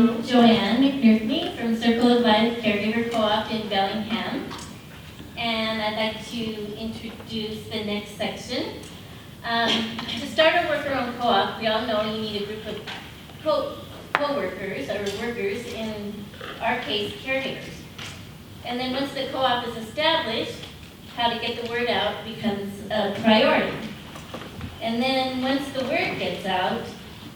I'm Joanne McNerney from Circle of Life Caregiver Co-op in Bellingham. And I'd like to introduce the next section. To start a worker-owned co-op, we all know you need a group of co-workers or workers, in our case, caregivers. And then once the co-op is established, how to get the word out becomes a priority. And then once the word gets out,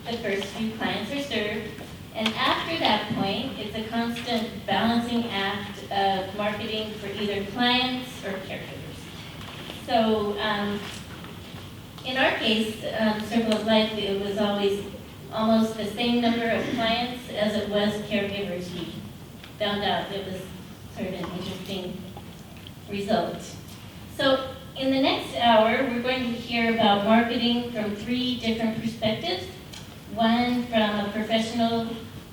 the first few clients are served. And after that point, it's a constant balancing act of marketing for either clients or caregivers. So in our case, Circle of Life, it was always almost the same number of clients as it was caregivers. We found out it was sort of an interesting result. So in the next hour, we're going to hear about marketing from 3 different perspectives. One from a professional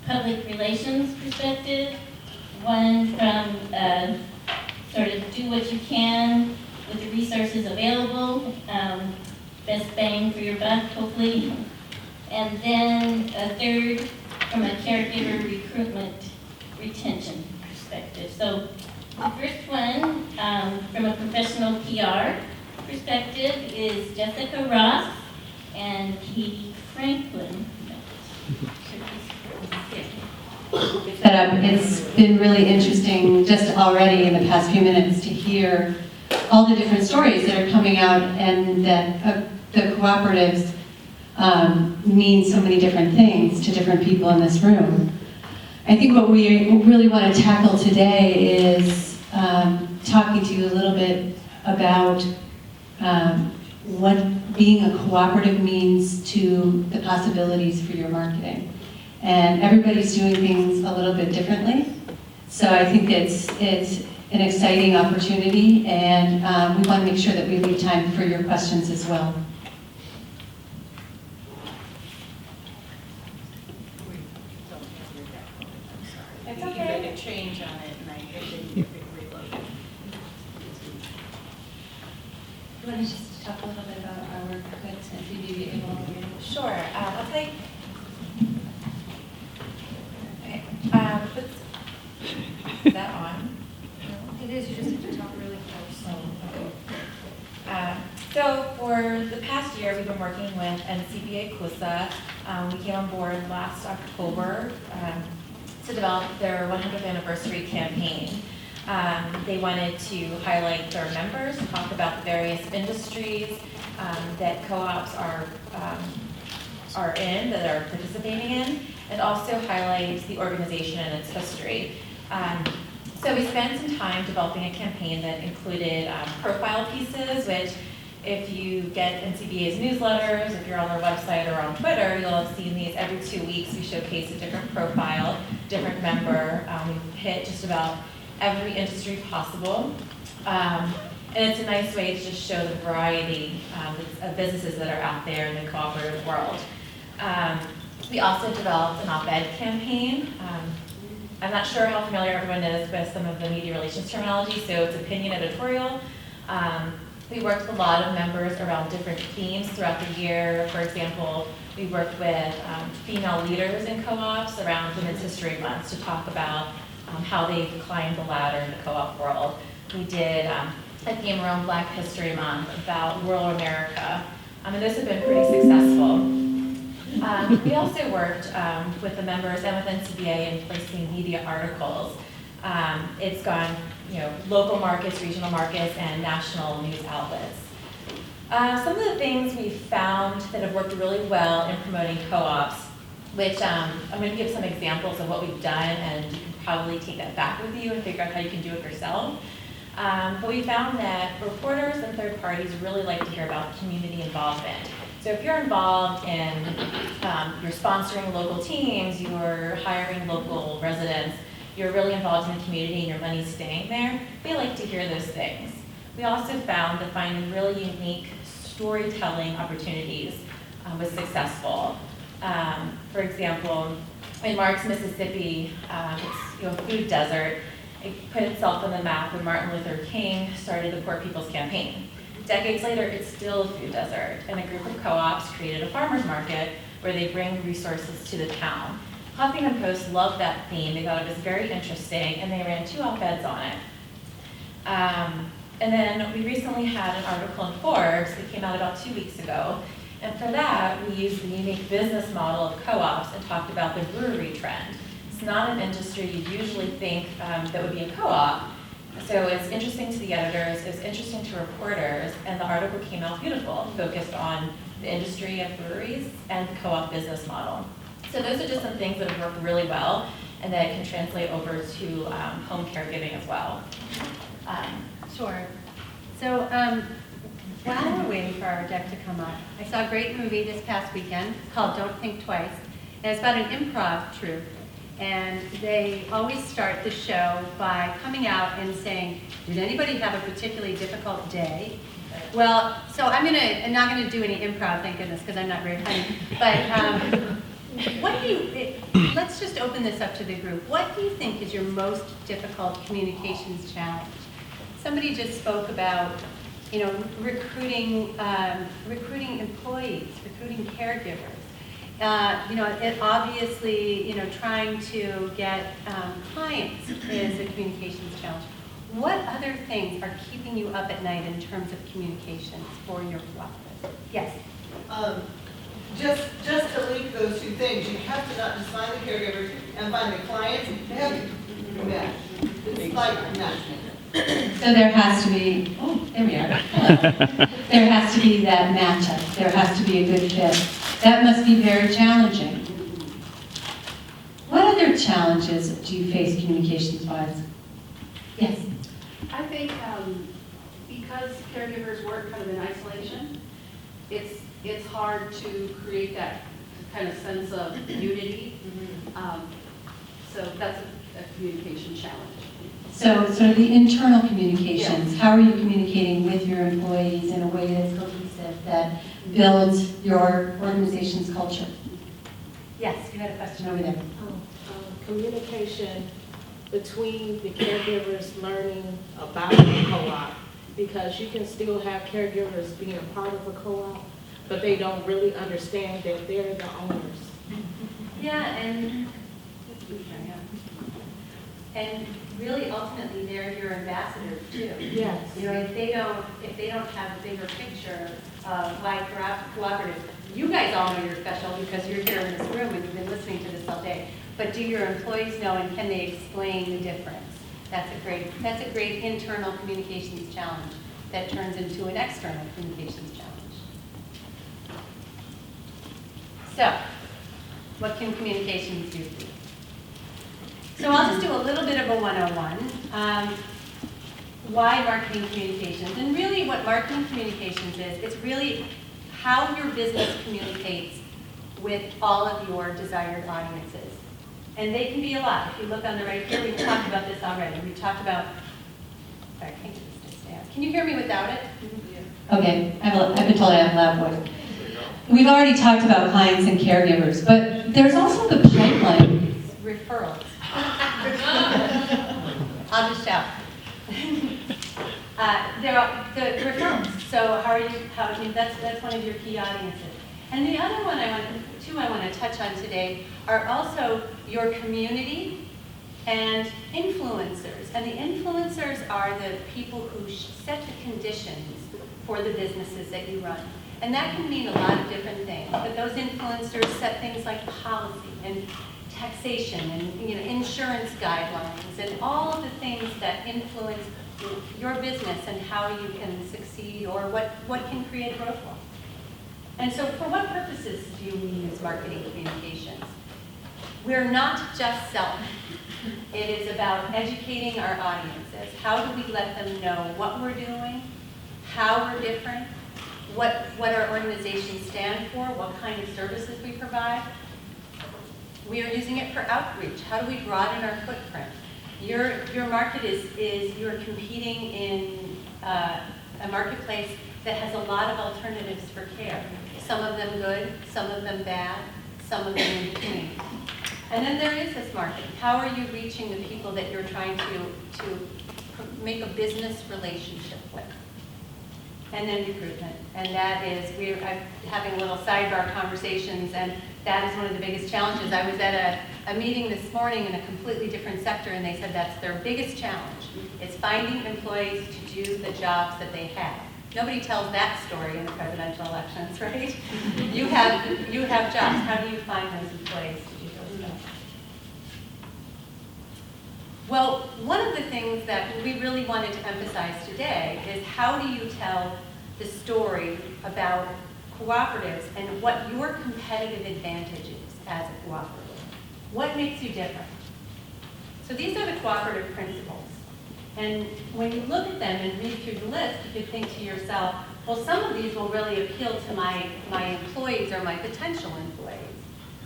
public relations perspective, one from sort of do what you can with the resources available, best bang for your buck, hopefully. And then a third from a caregiver recruitment retention perspective. So the first one from a professional PR perspective is Jessica Ross and Katie Franklin. It's been really interesting just already in the past few minutes to hear all the different stories that are coming out, and that the cooperatives mean so many different things to different people in this room. I think what we really want to tackle today is talking to you a little bit about what being a cooperative means to the possibilities for your marketing. And everybody's doing things a little bit differently. So I think it's an exciting opportunity, and we want to make sure that we leave time for your questions as well. It's okay. You made a change on it, and I didn't reload it. You want to just talk a little bit about our work with NCBA involvement? Sure. I'll take. Okay. Is that on? No, it is. You just have to talk really close. So for the past year, we've been working with NCBA CUSA. We came on board last October to develop their 100th anniversary campaign. They wanted to highlight their members, talk about the various industries that co-ops are in, that are participating in, and also highlight the organization and its history. So we spent some time developing a campaign that included profile pieces, which if you get NCBA's newsletters, if you're on their website or on Twitter, you'll have seen these every 2 weeks. We showcase a different profile, different member. We hit just about every industry possible. And it's a nice way to just show the variety of businesses that are out there in the cooperative world. We also developed an op-ed campaign. I'm not sure how familiar everyone is with some of the media relations terminology, so it's opinion editorial. We worked with a lot of members around different themes throughout the year. For example, we worked with female leaders in co-ops around Women's History Month to talk about how they've climbed the ladder in the co-op world. We did a theme around Black History Month about rural America, and those have been pretty successful. We also worked with the members and with NCBA in placing media articles. It's gone, local markets, regional markets, and national news outlets. Some of the things we found that have worked really well in promoting co-ops, which I'm going to give some examples of what we've done, and you can probably take that back with you and figure out how you can do it yourself. But we found that reporters and third parties really like to hear about community involvement. So if you're involved in, you're sponsoring local teams, you're hiring local residents, you're really involved in the community and your money's staying there, they like to hear those things. We also found that finding really unique storytelling opportunities was successful. For example, in Marks, Mississippi, it's a food desert. It put itself on the map when Martin Luther King started the Poor People's Campaign. Decades later, it's still a food desert, and a group of co-ops created a farmer's market where they bring resources to the town. Huffington Post loved that theme. They thought it was very interesting, and they ran 2 op-eds on it. And then we recently had an article in Forbes that came out about 2 weeks ago. And for that, we used the unique business model of co-ops and talked about the brewery trend. It's not an industry you'd usually think that would be a co-op. So it's interesting to the editors, it's interesting to reporters, and the article came out beautiful, focused on the industry of breweries and the co-op business model. So those are just some things that have worked really well and that can translate over to home caregiving as well. Sure. So while we're waiting for our deck to come up, I saw a great movie this past weekend called Don't Think Twice. And it's about an improv troupe. And they always start the show by coming out and saying, did anybody have a particularly difficult day? Well, so I'm not gonna do any improv, thank goodness, because I'm not very funny. But let's just open this up to the group. What do you think is your most difficult communications challenge? Somebody just spoke about, recruiting employees, recruiting caregivers. It obviously, trying to get clients is a communications challenge. What other things are keeping you up at night in terms of communications for your cooperative? Yes. Just to link those two things, you have to not just find the caregivers and find the clients, they have to match. It's like matchmaking. So there has to be, there we are. There has to be that matchup. There has to be a good fit. That must be very challenging. What other challenges do you face communications-wise? Yes. I think because caregivers work kind of in isolation, it's hard to create that kind of sense of unity. So that's a communication challenge. So sort of the internal communications, how are you communicating with your employees in a way that's cohesive, that builds your organization's culture? Yes, you had a question Over there. Communication between the caregivers learning about the co-op, because you can still have caregivers being a part of a co-op, but they don't really understand that they're the owners. Yeah, and really ultimately they're your ambassadors too. Yes. If they don't have the bigger picture of why cooperative, you guys all know you're special because you're here in this room and you've been listening to this all day. But do your employees know, and can they explain the difference? That's a great internal communications challenge that turns into an external communications challenge. So, what can communications do for you? So I'll just do a little bit of a 101. Why marketing communications? And really what marketing communications is, it's really how your business communicates with all of your desired audiences. And they can be a lot. If you look on the right here, we've talked about this already. We've talked about, sorry, I can't get this to stand. Can you hear me without it? Okay, I've been told I have a loud voice. We've already talked about clients and caregivers, but there's also the pipeline. Referrals. I'll just shout. There are the referrals. So that's one of your key audiences. And the other one I want to touch on today are also your community and influencers. And the influencers are the people who set the conditions for the businesses that you run. And that can mean a lot of different things. But those influencers set things like policy and taxation and insurance guidelines and all of the things that influence your business and how you can succeed or what can create growth for. And so for what purposes do we use marketing communications? We're not just selling. It is about educating our audiences. How do we let them know what we're doing, how we're different, what our organizations stand for, what kind of services we provide. We are using it for outreach. How do we broaden our footprint? Your market is you're competing in a marketplace that has a lot of alternatives for care. Some of them good, some of them bad, some of them in between. And then there is this market. How are you reaching the people that you're trying to make a business relationship with? and then recruitment. And that is, we're having little sidebar conversations, and that is one of the biggest challenges. I was at a meeting this morning in a completely different sector, and they said that's their biggest challenge, is finding employees to do the jobs that they have. Nobody tells that story in the presidential elections, right? You have jobs. How do you find those employees to do those jobs? Well, one of the things that we really wanted to emphasize today is how do you tell the story about cooperatives and what your competitive advantage is as a cooperative. What makes you different? So these are the cooperative principles. And when you look at them and read through the list, you could think to yourself, well, some of these will really appeal to my employees or my potential employees.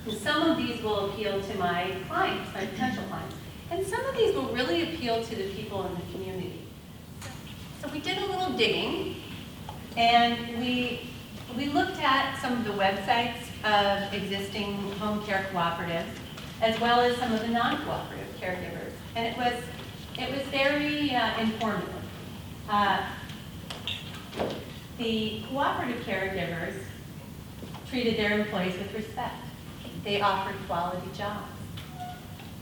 And some of these will appeal to my clients, my potential clients. And some of these will really appeal to the people in the community. So we did a little digging, and we looked at some of the websites of existing home care cooperatives, as well as some of the non-cooperative caregivers. And it was very informative. The cooperative caregivers treated their employees with respect. They offered quality jobs.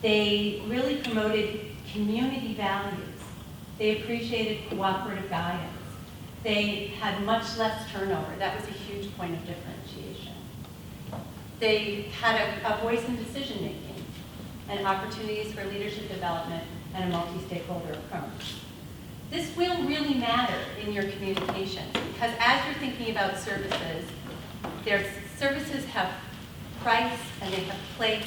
They really promoted community values. They appreciated cooperative guidance. They had much less turnover. That was a huge point of differentiation. They had a voice in decision-making and opportunities for leadership development and a multi-stakeholder approach. This will really matter in your communications because as you're thinking about services, their services have price and they have place,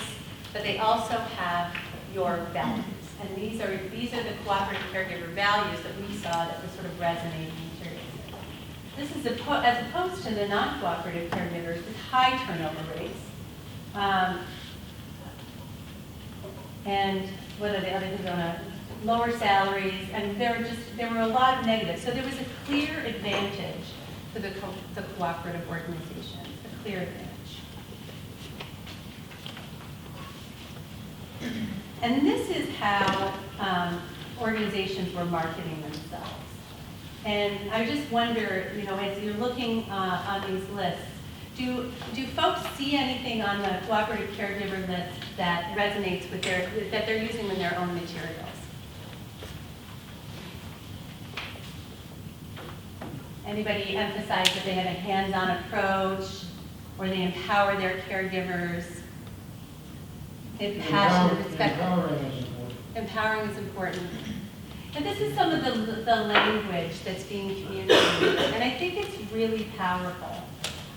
but they also have your values. And these are the cooperative caregiver values that we saw that were sort of resonating materials. This is as opposed to the non-cooperative caregivers with high turnover rates. And what are the other things on a lower salaries, and there were a lot of negatives. So there was a clear advantage for the cooperative organizations, a clear advantage. And this is how organizations were marketing themselves. And I just wonder, as you're looking on these lists, do folks see anything on the cooperative caregiver list that resonates with that they're using in their own materials? Anybody emphasize that they have a hands-on approach, or they empower their caregivers? Empowering is important. And this is some of the language that's being communicated, and I think it's really powerful.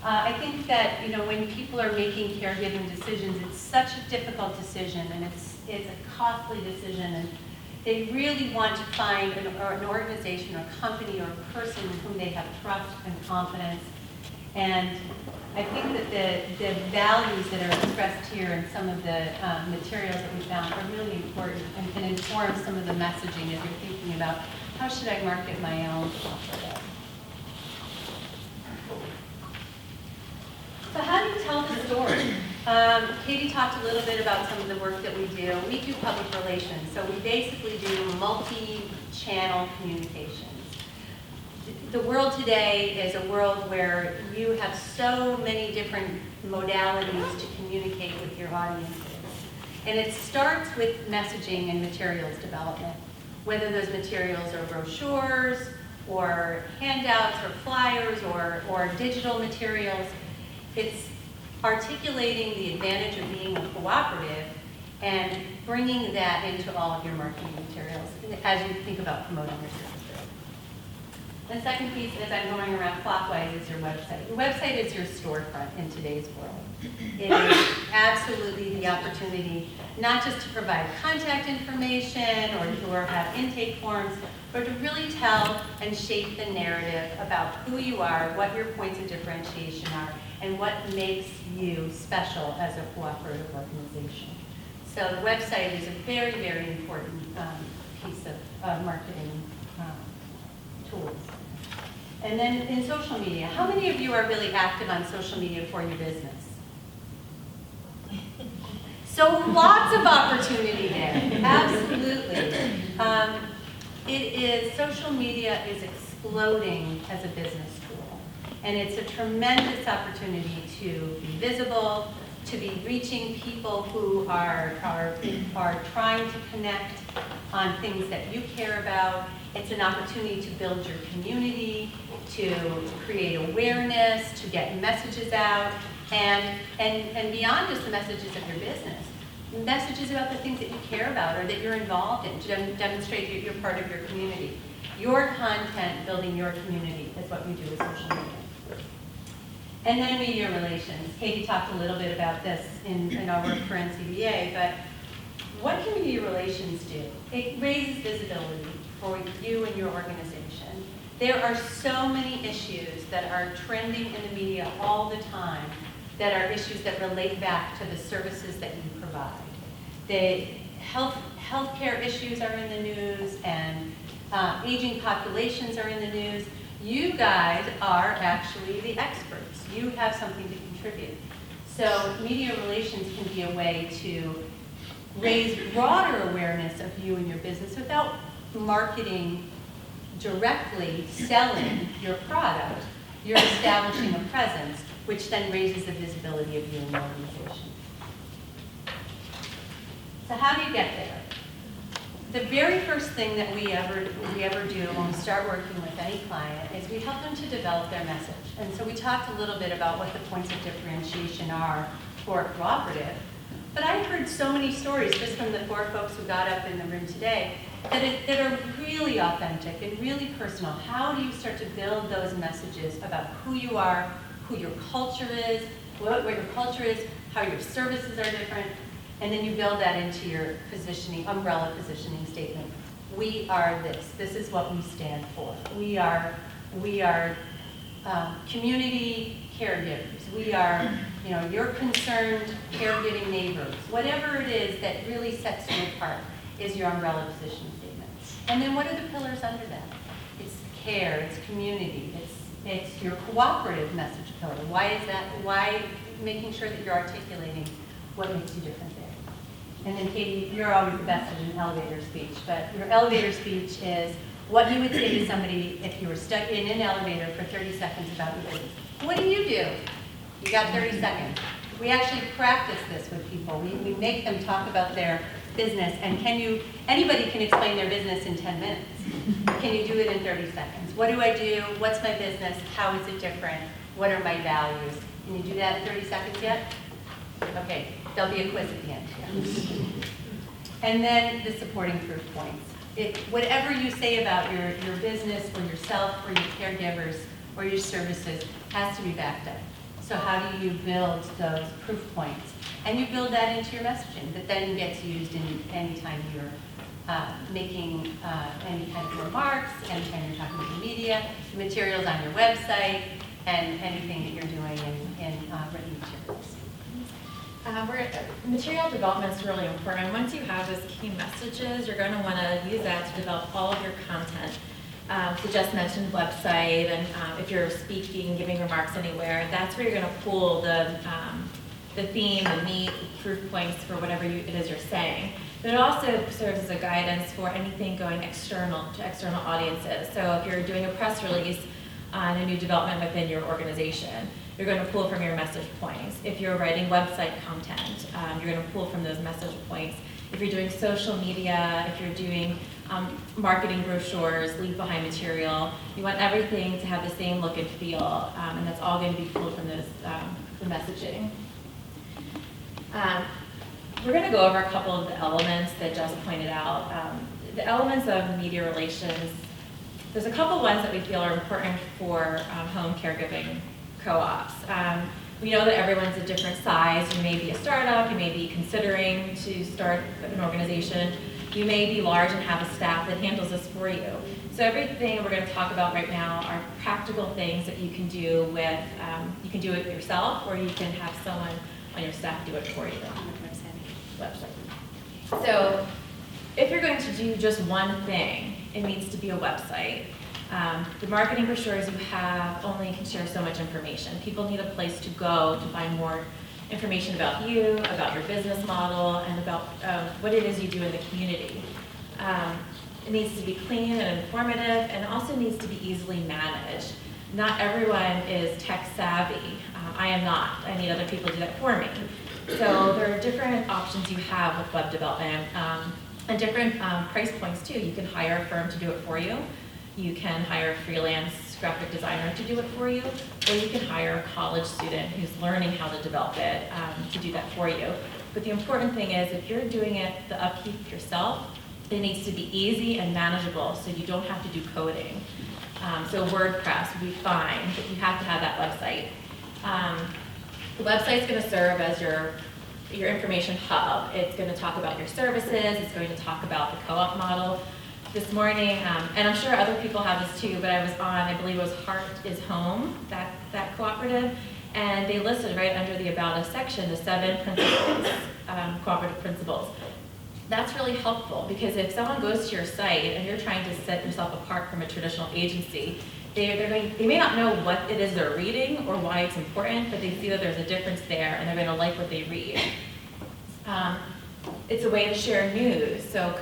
I think that when people are making caregiving decisions, it's such a difficult decision, and it's a costly decision, and they really want to find an organization or company or a person in whom they have trust and confidence. And I think that the values that are expressed here in some of the materials that we found are really important and can inform some of the messaging as you're thinking about how should I market my own cooperative. So how do you tell the story? Katie talked a little bit about some of the work that we do. We do public relations, so we basically do multi-channel communications. The world today is a world where you have so many different modalities to communicate with your audiences. And it starts with messaging and materials development, whether those materials are brochures or handouts or flyers or digital materials. It's articulating the advantage of being a cooperative and bringing that into all of your marketing materials as you think about promoting your services. The second piece, as I'm going around clockwise, is your website. Your website is your storefront in today's world. It is absolutely the opportunity not just to provide contact information or have intake forms, but to really tell and shape the narrative about who you are, what your points of differentiation are, and what makes you special as a cooperative organization. So the website is a very, very important piece of marketing tools. And then in social media, how many of you are really active on social media for your business? So lots of opportunity there, absolutely. Social media is exploding as a business tool. And it's a tremendous opportunity to be visible, to be reaching people who are trying to connect on things that you care about. It's an opportunity to build your community, to create awareness, to get messages out, and beyond just the messages of your business, messages about the things that you care about or that you're involved in, to demonstrate that you're part of your community. Your content building your community is what we do with social media. And then media relations. Katie talked a little bit about this in our work for NCBA, but what can media relations do? It raises visibility for you and your organization. There are so many issues that are trending in the media all the time that are issues that relate back to the services that you provide. The healthcare issues are in the news, and aging populations are in the news. You guys are actually the experts. You have something to contribute. So media relations can be a way to raise broader awareness of you and your business without marketing directly, selling your product. You're establishing a presence, which then raises the visibility of you and your organization. So how do you get there? The very first thing that we ever do when we start working with any client is we help them to develop their message. And so we talked a little bit about what the points of differentiation are for a cooperative. But I heard so many stories just from the 4 folks who got up in the room today that are really authentic and really personal. How do you start to build those messages about who you are, who your culture is, what your culture is, how your services are different, and then you build that into your positioning, umbrella positioning statement. We are this. This is what we stand for. We are community caregivers. We are, your concerned caregiving neighbors. Whatever it is that really sets you apart is your umbrella positioning statement. And then what are the pillars under that? It's care, it's community, it's your cooperative message pillar. Why is that? Why making sure that you're articulating what makes you different there? And then Katie, you're always the best at an elevator speech, but your elevator speech is what you would say to somebody if you were stuck in an elevator for 30 seconds about your business. What do? You got 30 seconds. We actually practice this with people. We make them talk about their business, and anybody can explain their business in 10 minutes. Can you do it in 30 seconds? What do I do? What's my business? How is it different? What are my values? Can you do that in 30 seconds yet? Okay, there'll be a quiz at the end. And then the supporting proof points. Whatever you say about your business or yourself or your caregivers or your services has to be backed up. So how do you build those proof points? And you build that into your messaging that then gets used in any time you're making any kind of remarks, anytime you're talking to the media, materials on your website, and anything that you're doing in written materials. Material development is really important. Once you have those key messages, you're going to want to use that to develop all of your content. So just mentioned website, and if you're speaking, giving remarks anywhere, that's where you're going to pull the theme, the meat, the proof points for whatever it is you're saying. But it also serves as a guidance for anything going external to external audiences. So if you're doing a press release on a new development within your organization, you're going to pull from your message points. If you're writing website content, you're going to pull from those message points. If you're doing social media, if you're doing marketing brochures, leave behind material, you want everything to have the same look and feel, and that's all going to be pulled from those, the messaging. We're going to go over a couple of the elements that Jess pointed out. The elements of media relations, there's a couple ones that we feel are important for home caregiving co-ops. We know that everyone's a different size. You may be a startup, you may be considering to start an organization, you may be large and have a staff that handles this for you. So everything we're going to talk about right now are practical things that you can do with, you can do it yourself, or you can have someone on your staff do it for you on the website. So if you're going to do just one thing, it needs to be a website. The marketing brochures you have only can share so much information. People need a place to go to find more information about you, about your business model, and about what it is you do in the community. It needs to be clean and informative, and it also needs to be easily managed. Not everyone is tech savvy. I am not. I need other people to do that for me. So there are different options you have with web development, and different price points too. You can hire a firm to do it for you. You can hire a freelance graphic designer to do it for you, or you can hire a college student who's learning how to develop it to do that for you. But the important thing is, if you're doing it, the upkeep yourself, it needs to be easy and manageable, so you don't have to do coding. So WordPress would be fine, but you have to have that website. The website's going to serve as your information hub. It's going to talk about your services. It's going to talk about the co-op model. This morning, and I'm sure other people have this too, but I was on, I believe it was Heart is Home, that cooperative, and they listed right under the About Us section the 7 principles, cooperative principles. That's really helpful, because if someone goes to your site and you're trying to set yourself apart from a traditional agency, they may not know what it is they're reading or why it's important, but they see that there's a difference there and they're going to like what they read. It's a way to share news, so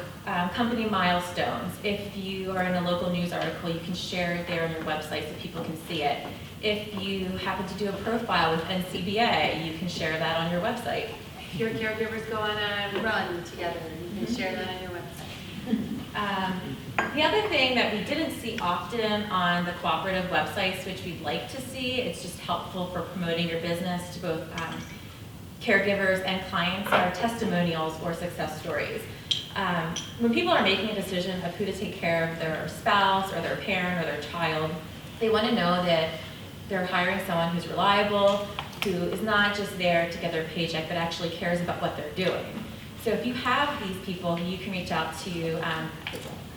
company milestones. If you are in a local news article, you can share it there on your website so people can see it. If you happen to do a profile with NCBA, you can share that on your website. If your caregivers go on a run together, you can share that on your website. The other thing that we didn't see often on the cooperative websites, which we'd like to see, it's just helpful for promoting your business to both caregivers and clients, are testimonials or success stories. When people are making a decision of who to take care of their spouse or their parent or their child, they want to know that they're hiring someone who's reliable, who is not just there to get their paycheck, but actually cares about what they're doing. So if you have these people who you can reach out to,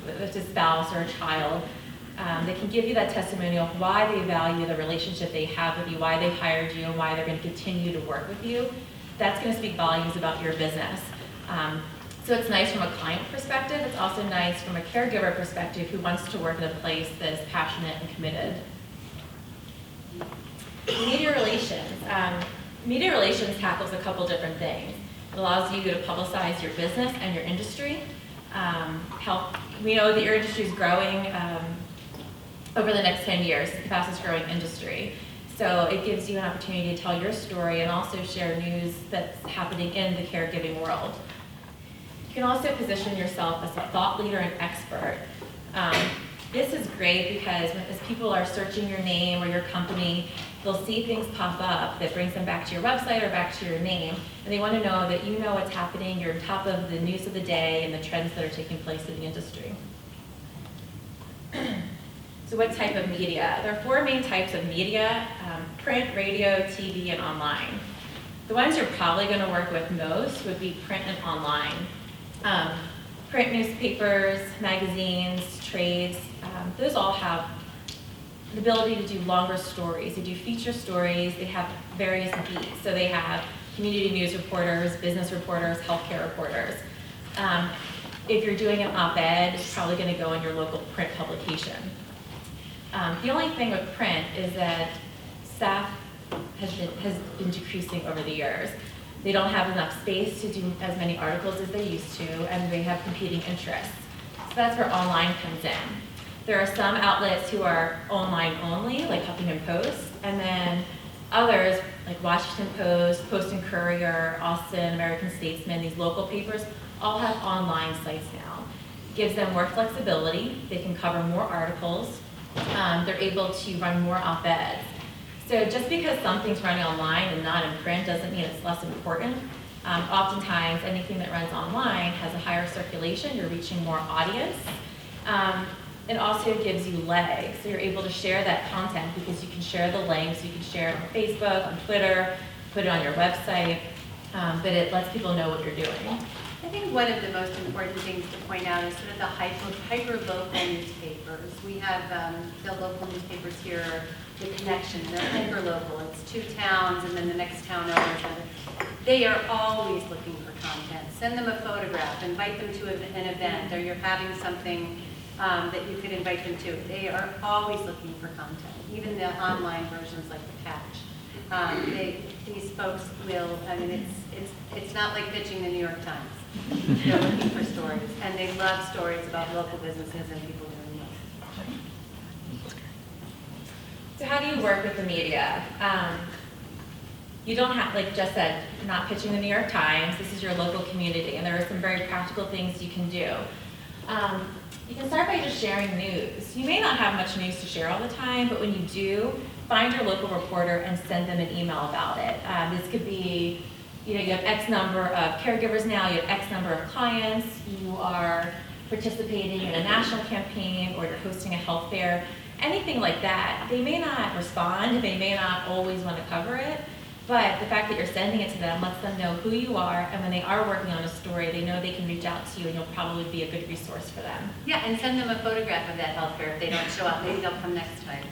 whether it's a spouse or a child, they can give you that testimonial of why they value the relationship they have with you, why they hired you, and why they're going to continue to work with you. That's going to speak volumes about your business. So it's nice from a client perspective. It's also nice from a caregiver perspective who wants to work in a place that is passionate and committed. Media relations. Media relations tackles a couple different things. It allows you to publicize your business and your industry. We know that your industry is growing over the next 10 years. It's the fastest growing industry. So it gives you an opportunity to tell your story and also share news that's happening in the caregiving world. You can also position yourself as a thought leader and expert. This is great because as people are searching your name or your company, they'll see things pop up that brings them back to your website or back to your name, and they want to know that you know what's happening, you're on top of the news of the day and the trends that are taking place in the industry. So what type of media? There are 4 main types of media: print, radio, TV, and online. The ones you're probably going to work with most would be print and online. Print newspapers, magazines, trades, those all have the ability to do longer stories. They do feature stories. They have various beats. So they have community news reporters, business reporters, healthcare reporters. If you're doing an op-ed, it's probably going to go in your local print publication. The only thing with print is that staff has been decreasing over the years. They don't have enough space to do as many articles as they used to, and they have competing interests. So that's where online comes in. There are some outlets who are online only, like Huffington Post, and then others, like Washington Post, Post and Courier, Austin, American Statesman, these local papers, all have online sites now. It gives them more flexibility. They can cover more articles. They're able to run more op-eds. So just because something's running online and not in print doesn't mean it's less important. Oftentimes, anything that runs online has a higher circulation. You're reaching more audience. It also gives you legs. So you're able to share that content because you can share the links. You can share it on Facebook, on Twitter, put it on your website, but it lets people know what you're doing. I think one of the most important things to point out is sort of the hyper-local newspapers. We have the local newspapers here, The Connection. They're hyper-local. It's 2 towns, and then the next town over. They are always looking for content. Send them a photograph. Invite them to an event, or you're having something that you could invite them to. They are always looking for content, even the online versions like the Patch. These folks will, I mean, it's not like pitching the New York Times. They're looking for stories, and they love stories about local businesses and people doing well. So how do you work with the media? You don't have, like Jess said, not pitching the New York Times. This is your local community, and there are some very practical things you can do. You can start by just sharing news. You may not have much news to share all the time, but when you do, find your local reporter and send them an email about it. This could be, you have X number of caregivers now, you have X number of clients, you are participating in a national campaign, or you're hosting a health fair, anything like that. They may not respond, they may not always want to cover it, but the fact that you're sending it to them lets them know who you are, and when they are working on a story, they know they can reach out to you, and you'll probably be a good resource for them. Yeah, and send them a photograph of that health fair if they don't show up. Maybe they'll come next time.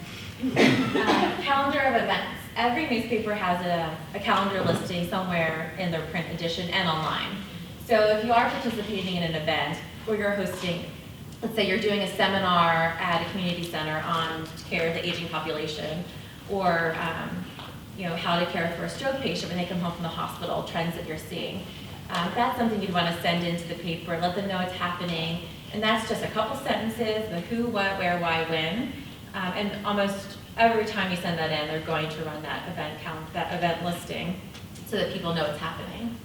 Calendar of events. Every newspaper has a calendar listing somewhere in their print edition and online. So if you are participating in an event, or you're hosting, let's say you're doing a seminar at a community center on care of the aging population, or how to care for a stroke patient when they come home from the hospital, trends that you're seeing. That's something you'd want to send into the paper, let them know it's happening, and that's just a couple sentences, the who, what, where, why, when, and almost every time you send that in, they're going to run that event listing, so that people know it's happening.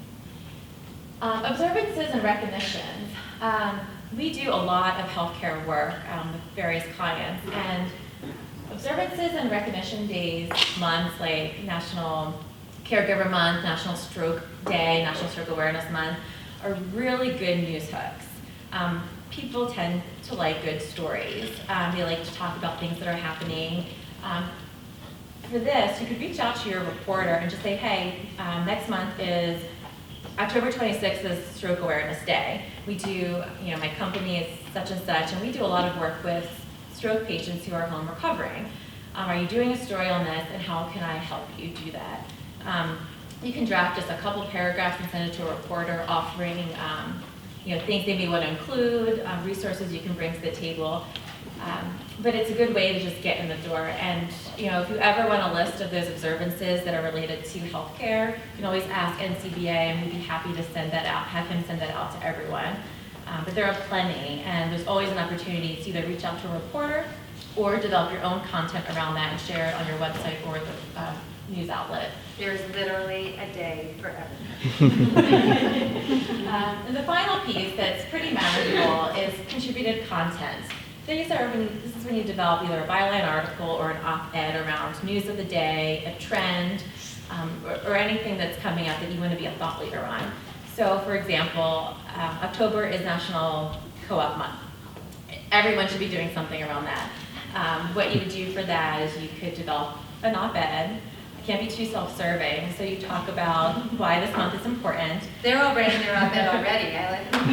Observances and recognitions. We do a lot of healthcare work with various clients, and observances and recognition days, months like National Caregiver Month, National Stroke Day, National Stroke Awareness Month, are really good news hooks. People tend to like good stories. They like to talk about things that are happening. For this, you could reach out to your reporter and just say, hey, next month is October 26th is Stroke Awareness Day. We do, my company is such and such, and we do a lot of work with stroke patients who are home recovering. Are you doing a story on this, and how can I help you do that? You can draft just a couple paragraphs and send it to a reporter offering things they may want to include, resources you can bring to the table. But it's a good way to just get in the door. And if you ever want a list of those observances that are related to healthcare, you can always ask NCBA, and we'd be happy to send that out, have him send that out to everyone. But there are plenty, and there's always an opportunity to either reach out to a reporter or develop your own content around that and share it on your website or the news outlet. There's literally a day for everything. And the final piece that's pretty manageable is contributed content. This is when you develop either a byline article or an op-ed around news of the day, a trend, or anything that's coming up that you want to be a thought leader on. So, for example, October is National Co-op Month. Everyone should be doing something around that. What you would do for that is you could develop an op-ed. It can't be too self-serving, so you talk about why this month is important. They're all writing their op-ed already. I like them.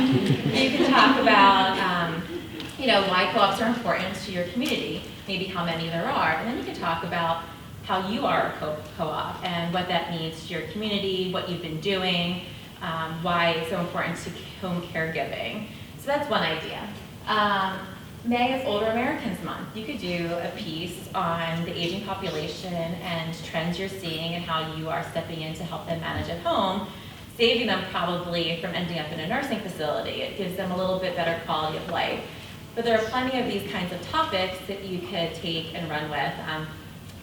You can talk about why co-ops are important to your community, maybe how many there are, and then you can talk about how you are a co-op and what that means to your community, what you've been doing, why it's so important to home caregiving. So that's one idea. May is Older Americans Month. You could do a piece on the aging population and trends you're seeing and how you are stepping in to help them manage at home, saving them probably from ending up in a nursing facility. It gives them a little bit better quality of life. But there are plenty of these kinds of topics that you could take and run with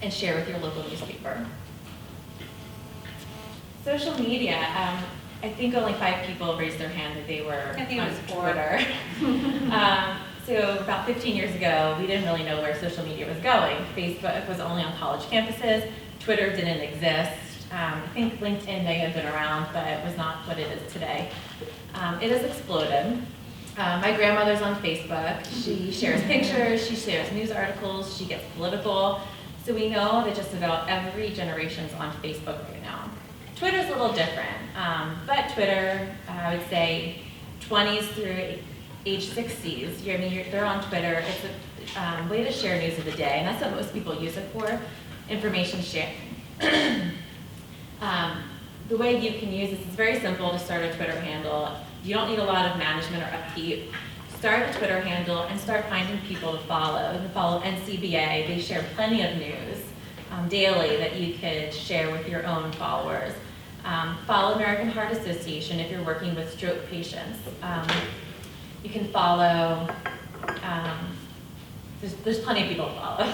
and share with your local newspaper. Social media. I think only 5 people raised their hand that they were on Twitter. So about 15 years ago, we didn't really know where social media was going. Facebook was only on college campuses. Twitter didn't exist. I think LinkedIn may have been around, but it was not what it is today. It has exploded. My grandmother's on Facebook. She shares pictures, she shares news articles, she gets political. So we know that just about every generation is on Facebook right now. Twitter's a little different, but Twitter, I would say 20s through age 60s, they're on Twitter. It's a way to share news of the day, and that's what most people use it for, information sharing. The way you can use this is very simple to start a Twitter handle. You don't need a lot of management or upkeep. Start a Twitter handle and start finding people to follow. You can follow NCBA. They share plenty of news daily that you could share with your own followers. Follow American Heart Association if you're working with stroke patients. You can follow, there's plenty of people to follow.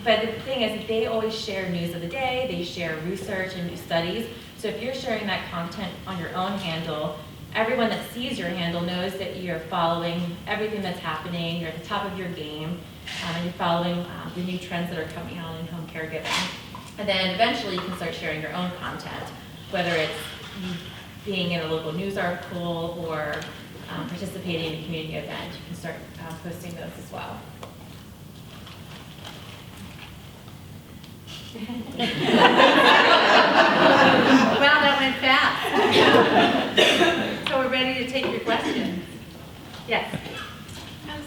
But the thing is, they always share news of the day, they share research and new studies. So if you're sharing that content on your own handle, everyone that sees your handle knows that you're following everything that's happening, you're at the top of your game, and you're following the new trends that are coming out in home caregiving. And then eventually you can start sharing your own content, whether it's you being in a local news article or participating in a community event. You can start posting those as well. Wow, that went fast. So we're ready to take your questions. Yes.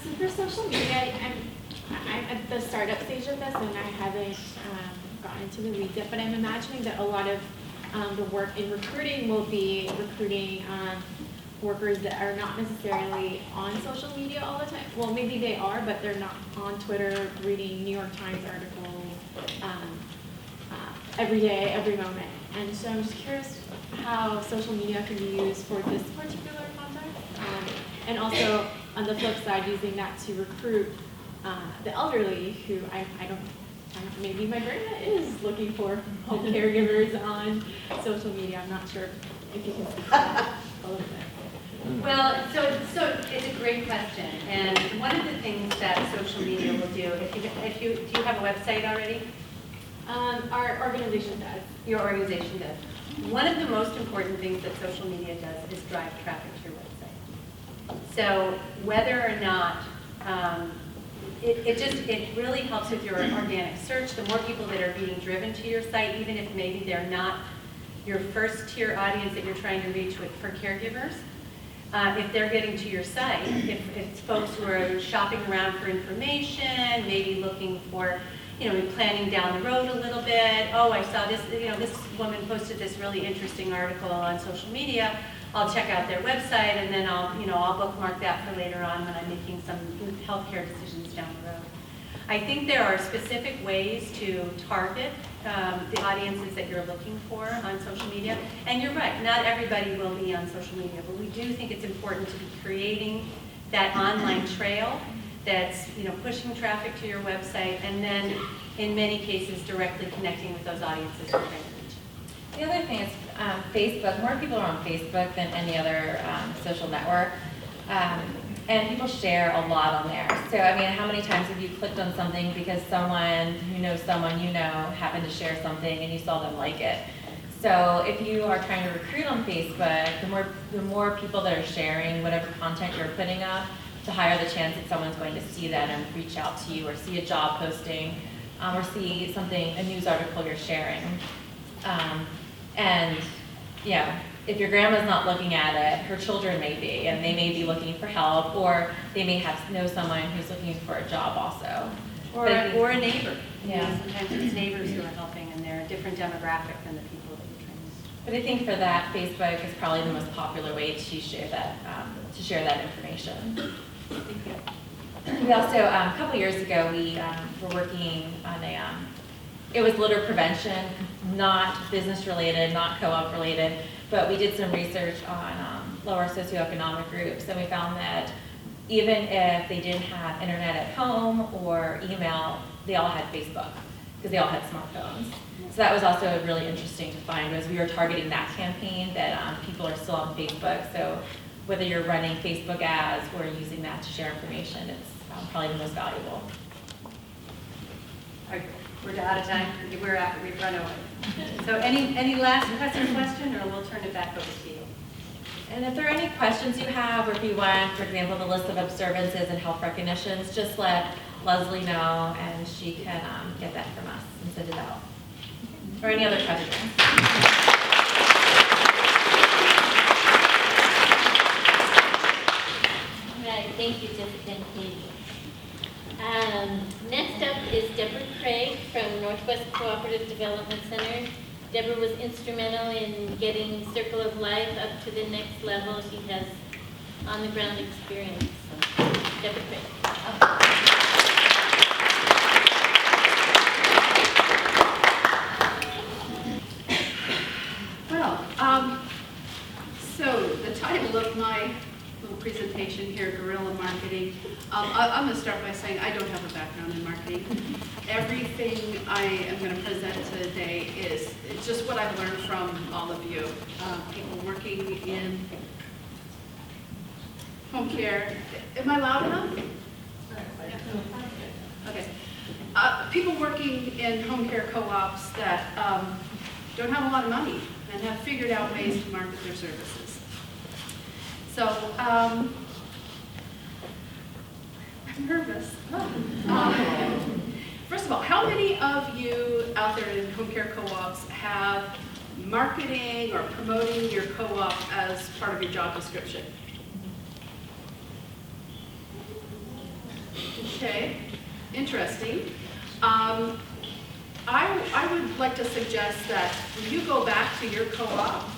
So for social media, I'm at the startup stage of this, and I haven't gotten into the weeds yet, but I'm imagining that a lot of the work in recruiting will be recruiting workers that are not necessarily on social media all the time. Well, maybe they are, but they're not on Twitter reading New York Times articles every day, every moment. And so I'm just curious how social media can be used for this particular context. And also, on the flip side, using that to recruit the elderly who I don't, maybe my grandma is looking for home caregivers on social media. I'm not sure if you can speak to that a little bit. Well, so it's a great question, and one of the things that social media will do, do you have a website already? Our organization does. Your organization does. One of the most important things that social media does is drive traffic to your website. So whether or not, it really helps with your organic search. The more people that are being driven to your site, even if maybe they're not your first tier audience that you're trying to reach for caregivers, if they're getting to your site, if it's folks who are shopping around for information, maybe looking for, planning down the road a little bit. Oh, I saw this, this woman posted this really interesting article on social media. I'll check out their website, and then I'll bookmark that for later on when I'm making some healthcare decisions down the road. I think there are specific ways to target the audiences that you're looking for on social media. And you're right, not everybody will be on social media, but we do think it's important to be creating that online trail that's pushing traffic to your website, and then in many cases directly connecting with those audiences you're trying to reach. The other thing is Facebook. More people are on Facebook than any other social network. And people share a lot on there. So, I mean, how many times have you clicked on something because someone happened to share something and you saw them like it? So if you are trying to recruit on Facebook, the more people that are sharing whatever content you're putting up, the higher the chance that someone's going to see that and reach out to you, or see a job posting, or see a news article you're sharing. If your grandma's not looking at it, her children may be, and they may be looking for help, or they may know someone who's looking for a job also. Or a neighbor. Yeah. Sometimes it's neighbors who are helping, and they're a different demographic than the people that you're trying to. But I think for that, Facebook is probably the most popular way to share that information. We also, a couple years ago, we were working on it was litter prevention, not business related, not co-op related, but we did some research on lower socioeconomic groups, and we found that even if they didn't have internet at home or email, they all had Facebook, because they all had smartphones. So that was also really interesting to find, was we were targeting that campaign, that people are still on Facebook. So whether you're running Facebook ads or using that to share information, it's probably the most valuable. Okay, we're out of time. We've run over. So any last question, or we'll turn it back over to you. And if there are any questions you have, or if you want, for example, the list of observances and health recognitions, just let Leslie know, and she can get that from us and send it out. Or any other questions? Right, thank you, Jessica and Katie. Next up is Deborah Craig from Northwest Cooperative Development Center. Deborah was instrumental in getting Circle of Life up to the next level. She has on-the-ground experience. So, Deborah Craig. presentation here, guerrilla marketing. I'm going to start by saying I don't have a background in marketing. Everything I am going to present today is it's just what I've learned from all of you. People working in home care. Am I loud enough? Okay. People working in home care co-ops that don't have a lot of money and have figured out ways to market their services. So, I'm nervous. First of all, how many of you out there in home care co-ops have marketing or promoting your co-op as part of your job description? Okay, interesting. I would like to suggest that when you go back to your co-op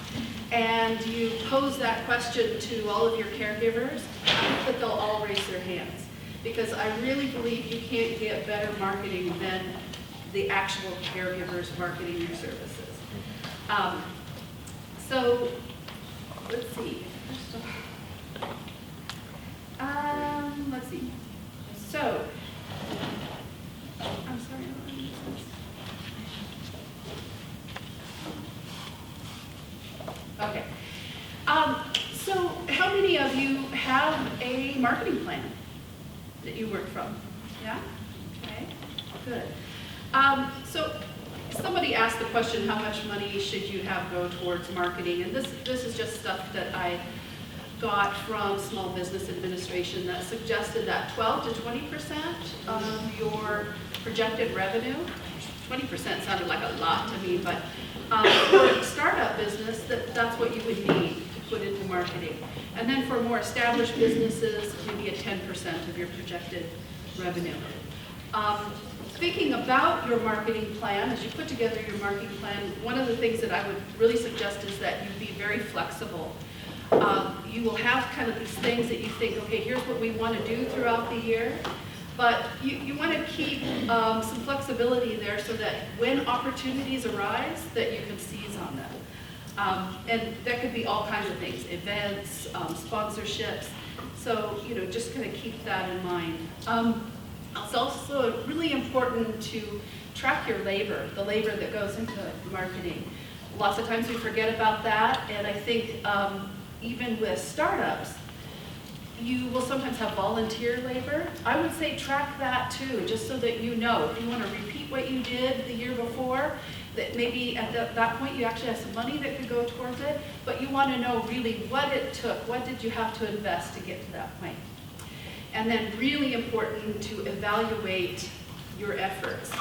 and you pose that question to all of your caregivers, I hope that they'll all raise their hands. Because I really believe you can't get better marketing than the actual caregivers marketing your services. So, let's see. Let's see. So, I'm sorry, I don't know what this is. Okay. So how many of you have a marketing plan that you work from? Yeah? Okay, good. So somebody asked the question, how much money should you have go towards marketing? And this is just stuff that I got from Small Business Administration that suggested that 12 to 20% of your projected revenue, 20% sounded like a lot to me, but for a startup business, that's what you would need to put into marketing. And then for more established businesses, maybe a 10% of your projected revenue. Thinking about your marketing plan, as you put together your marketing plan, one of the things that I would really suggest is that you be very flexible. You will have kind of these things that you think, okay, here's what we want to do throughout the year. But you want to keep some flexibility there so that when opportunities arise, that you can seize on them. And that could be all kinds of things, events, sponsorships. So, just kind of keep that in mind. It's also really important to track your labor, the labor that goes into marketing. Lots of times we forget about that, and I think even with startups, you will sometimes have volunteer labor. I would say track that too, just so that you know. If you want to repeat what you did the year before, that maybe at that point you actually have some money that could go towards it, but you want to know really what it took, what did you have to invest to get to that point. And then really important to evaluate your efforts.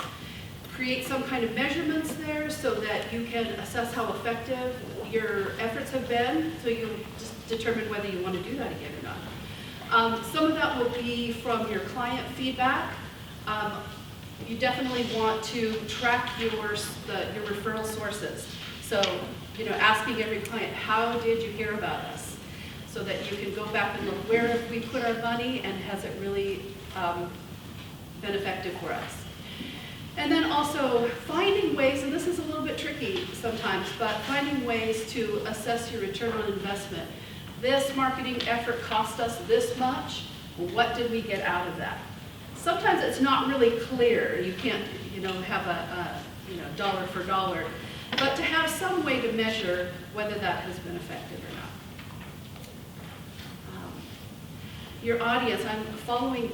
Create some kind of measurements there so that you can assess how effective your efforts have been, so you just determine whether you want to do that again or not. Some of that will be from your client feedback. You definitely want to track your referral sources. So, asking every client, how did you hear about us? So that you can go back and look, where have we put our money and has it really been effective for us? And then also finding ways, and this is a little bit tricky sometimes, but finding ways to assess your return on investment. This marketing effort cost us this much. What did we get out of that? Sometimes it's not really clear. You can't, have a dollar for dollar. But to have some way to measure whether that has been effective or not. Your audience, I'm following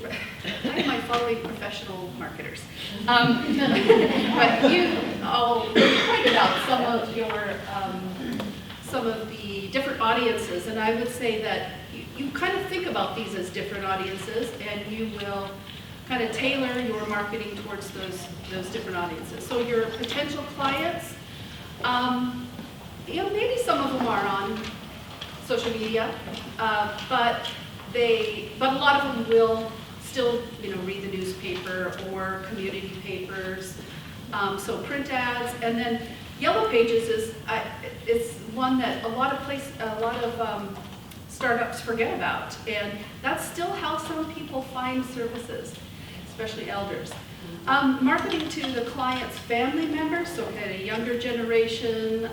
professional marketers. But you all pointed out some of the different audiences, and I would say that you kind of think about these as different audiences, and you will kind of tailor your marketing towards those different audiences. So your potential clients, maybe some of them are on social media, but a lot of them will still, read the newspaper or community papers. So print ads, and then Yellow Pages it's one that a lot of startups forget about, and that's still how some people find services, especially elders. Marketing to the client's family members, so kind of younger generation,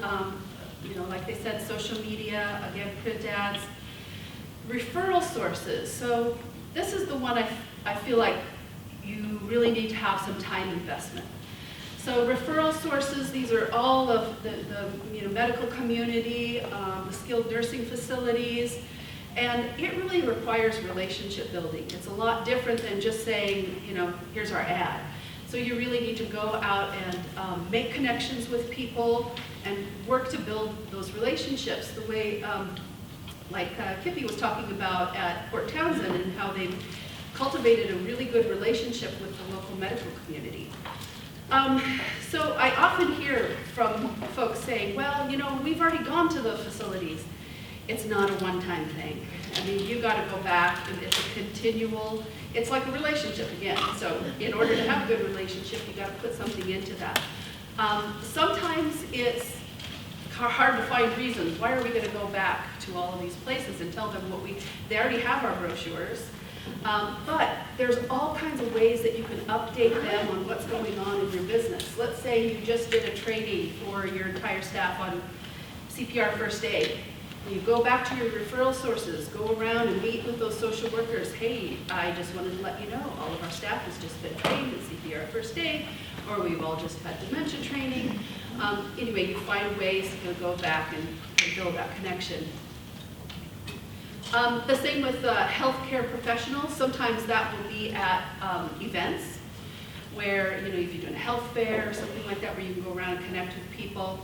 like they said, social media, again, print ads. referral sources. So this is the one I feel like you really need to have some time investment. So referral sources, these are all of the medical community, the skilled nursing facilities, and it really requires relationship building. It's a lot different than just saying, here's our ad. So you really need to go out and make connections with people and work to build those relationships the way, Kippy was talking about at Port Townsend and how they've cultivated a really good relationship with the local medical community. So I often hear from folks saying, well, we've already gone to the facilities. It's not a one-time thing. I mean, you got to go back, and it's a continual, it's like a relationship again. So in order to have a good relationship, you got to put something into that. Sometimes it's hard to find reasons. Why are we going to go back to all of these places and tell them they already have our brochures. But there's all kinds of ways that you can update them on what's going on in your business. Let's say you just did a training for your entire staff on CPR first aid. You go back to your referral sources, go around and meet with those social workers. Hey, I just wanted to let you know all of our staff has just been trained in CPR first aid, or we've all just had dementia training. Anyway, you find ways to go back and build that connection. The same with healthcare professionals. Sometimes that will be at events where, if you're doing a health fair or something like that, where you can go around and connect with people.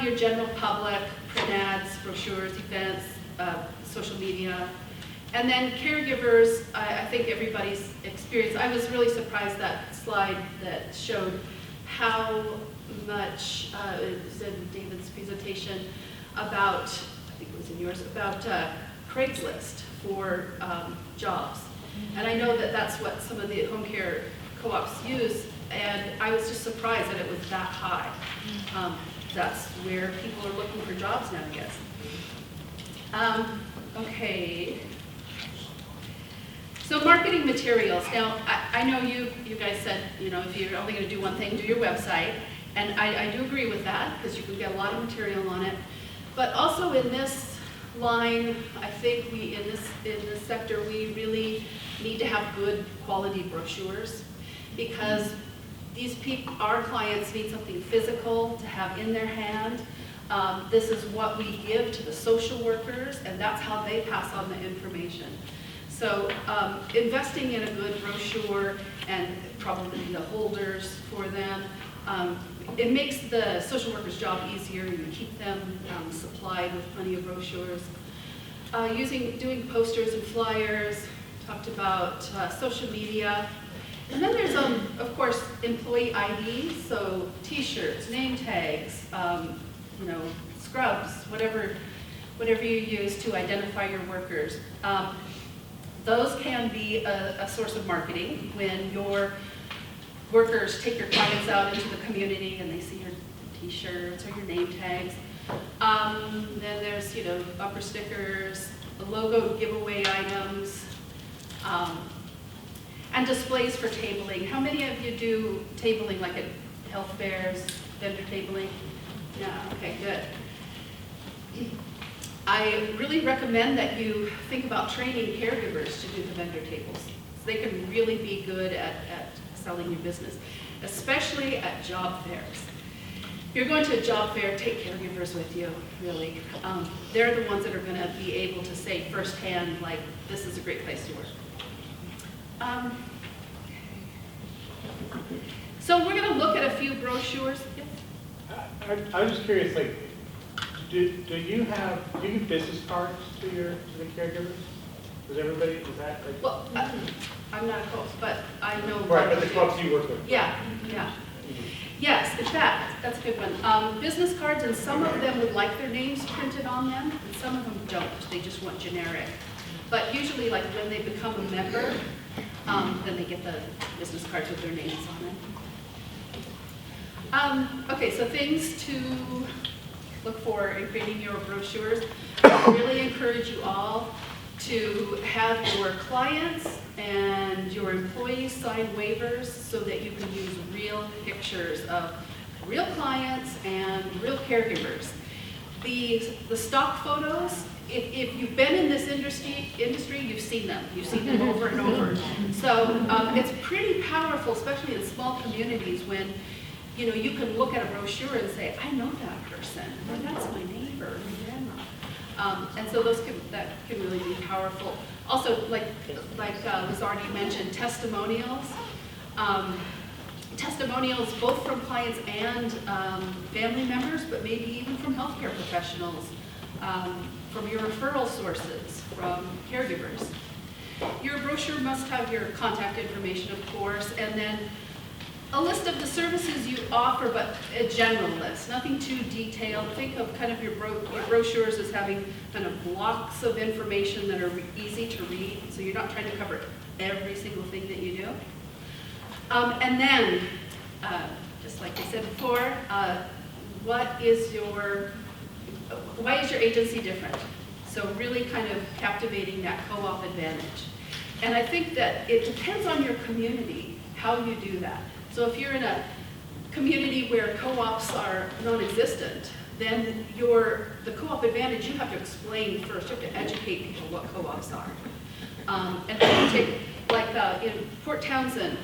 Your general public, print ads, brochures, events, social media. And then caregivers, I think everybody's experience. I was really surprised that slide that showed how much, it was in David's presentation about, I think it was in yours, about Craigslist for jobs. And I know that that's what some of the home care co-ops use, and I was just surprised that it was that high. That's where people are looking for jobs now, I guess. Okay. So marketing materials. Now, I know you guys said, if you're only going to do one thing, do your website. And I do agree with that, because you can get a lot of material on it. But also in this line, I think in this sector, we really need to have good quality brochures, because our clients need something physical to have in their hand. This is what we give to the social workers, and that's how they pass on the information. So investing in a good brochure and probably the holders for them, it makes the social worker's job easier. You keep them supplied with plenty of brochures. Doing posters and flyers, talked about social media. And then there's, of course, employee IDs, so T-shirts, name tags, scrubs, whatever you use to identify your workers. Those can be a source of marketing when your workers take your clients out into the community and they see your T-shirts or your name tags. Then there's, bumper stickers, the logo giveaway items, and displays for tabling. How many of you do tabling, like at health fairs, vendor tabling? Yeah, okay, good. I really recommend that you think about training caregivers to do the vendor tables. So they can really be good at selling your business, especially at job fairs. If you're going to a job fair, take caregivers with you, really. They're the ones that are going to be able to say firsthand, like, this is a great place to work. So we're going to look at a few brochures. I was just curious, like, do you give business cards to the caregivers? Does everybody, is that like? Well, I'm not a coach, but I know. Right, but the clubs you work with. Yeah. Yes, in fact, that's a good one. Business cards, and some of them would like their names printed on them, and some of them don't. They just want generic. But usually, like when they become a member, then they get the business cards with their names on them. Okay, so things to look for in creating your brochures. I really encourage you all to have your clients and your employees sign waivers so that you can use real pictures of real clients and real caregivers. The stock photos, if you've been in this industry, you've seen them. You've seen them over and over. So it's pretty powerful, especially in small communities, when you can look at a brochure and say, I know that person, or that's my neighbor, my grandma. And so that can really be powerful. Also, like was already mentioned, testimonials. Testimonials both from clients and family members, but maybe even from healthcare professionals, from your referral sources, from caregivers. Your brochure must have your contact information, of course, and then a list of the services you offer, but a general list, nothing too detailed. Think of kind of your brochures as having kind of blocks of information that are easy to read, so you're not trying to cover every single thing that you do. And then, just like I said before, why is your agency different? So really kind of captivating that co-op advantage. And I think that it depends on your community, how you do that. So if you're in a community where co-ops are non-existent, then the co-op advantage, you have to explain first, you have to educate people what co-ops are. And then you take, like in Port Townsend,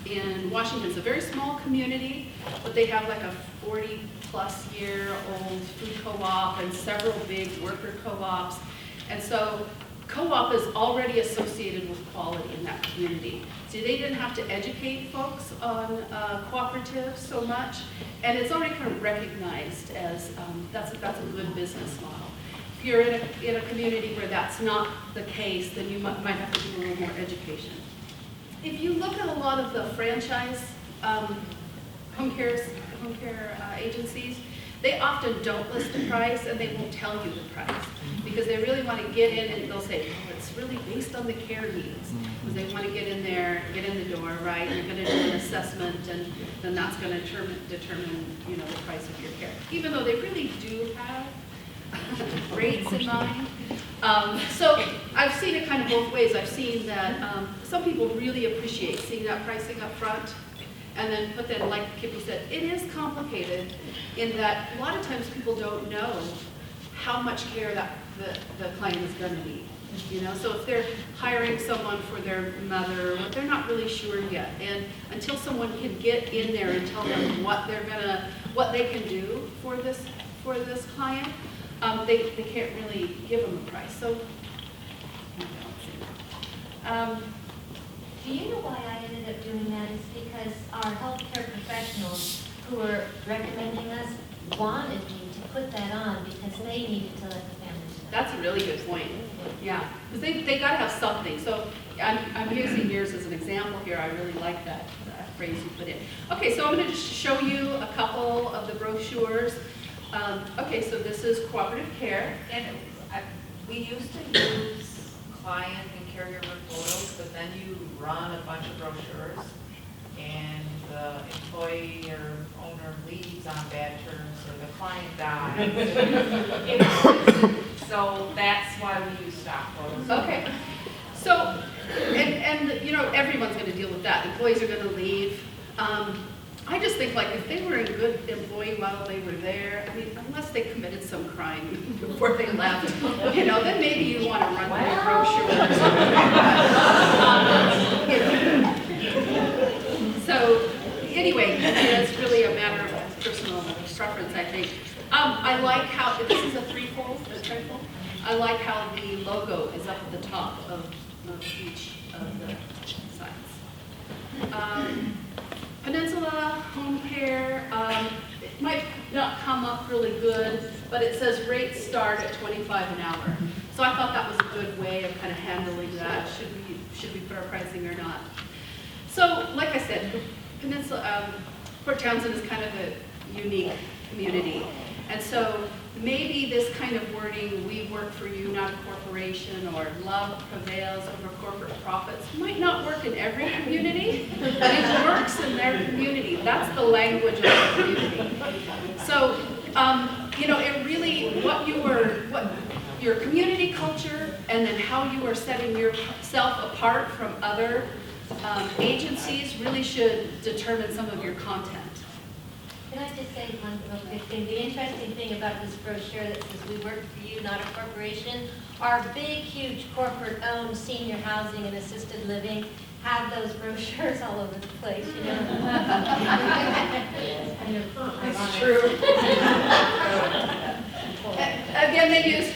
in Washington, it's a very small community, but they have like a 40-plus-year-old food co-op and several big worker co-ops. And so co-op is already associated with quality in that community. So they didn't have to educate folks on Cooperative so much, and it's already kind of recognized as that's a good business model. If you're in a community where that's not the case, then you might have to do a little more education. If you look at a lot of the franchise home care agencies, they often don't list a price and they won't tell you the price because they really want to get in and they'll say, oh, it's really based on the care needs. Because they want to get in there, get in the door, right? You're going to do an assessment and then that's going to determine the price of your care. Even though they really do have rates in mind. So I've seen it kind of both ways. I've seen that some people really appreciate seeing that pricing up front. But then, like Kippy said, it is complicated in that a lot of times people don't know how much care that the client is going to need. So if they're hiring someone for their mother, they're not really sure yet. And until someone can get in there and tell them what they can do for this client, they can't really give them a price. So. Do you know why I ended up doing that? It's because our healthcare professionals who were recommending us wanted me to put that on because they needed to let the families know. That's a really good point. Yeah, because they got to have something. So I'm using yours as an example here. I really like that phrase you put in. Okay, so I'm going to just show you a couple of the brochures. Okay, so this is Cooperative Care. And we used to use client and caregiver photos, but then you run a bunch of brochures and the employee or owner leaves on bad terms or the client dies. So that's why we use stock photos. Okay. So, and everyone's going to deal with that. Employees are going to leave. I just think like if they were a good employee while they were there, I mean, unless they committed some crime before they left, then maybe you want to run their brochure. So anyway, it's really a matter of personal preference, I think. I like how, this is a trifold. I like how the logo is up at the top of each of the sides. Peninsula Home Care, it might not come up really good, but it says rates start at $25 an hour. So I thought that was a good way of kind of handling that. Should we put our pricing or not? So, like I said, Port Townsend is kind of a unique community. And so maybe this kind of wording, we work for you, not a corporation, or love prevails over corporate profits, might not work in every community, but it works in their community. That's the language of the community. So, it really, what your community culture, and then how you are setting yourself apart from other agencies really should determine some of your content. Can I just say one real quick thing? The interesting thing about this brochure that says we work for you, not a corporation, our big, huge corporate-owned senior housing and assisted living have those brochures all over the place, you know? It's kind of ironic. Again, they used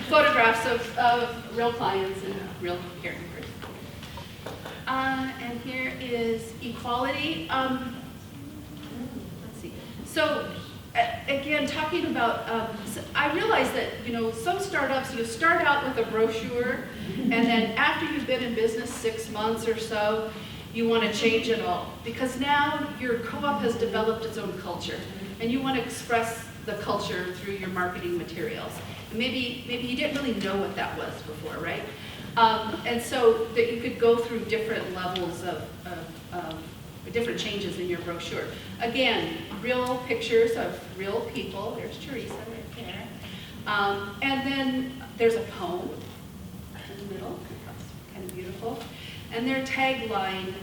photographs of real clients and real caregivers. And here is equality. Let's see. So again, talking about, I realize that, you know, some startups, you start out with a brochure, and then after you've been in business 6 months or so, you want to change it all. Because now your co-op has developed its own culture, and you want to express the culture through your marketing materials. And maybe you didn't really know what that was before, right? And so that you could go through different levels of different changes in your brochure. Again, real pictures of real people. There's Teresa right there. And then there's a poem in the middle. That's kind of beautiful. And their tagline,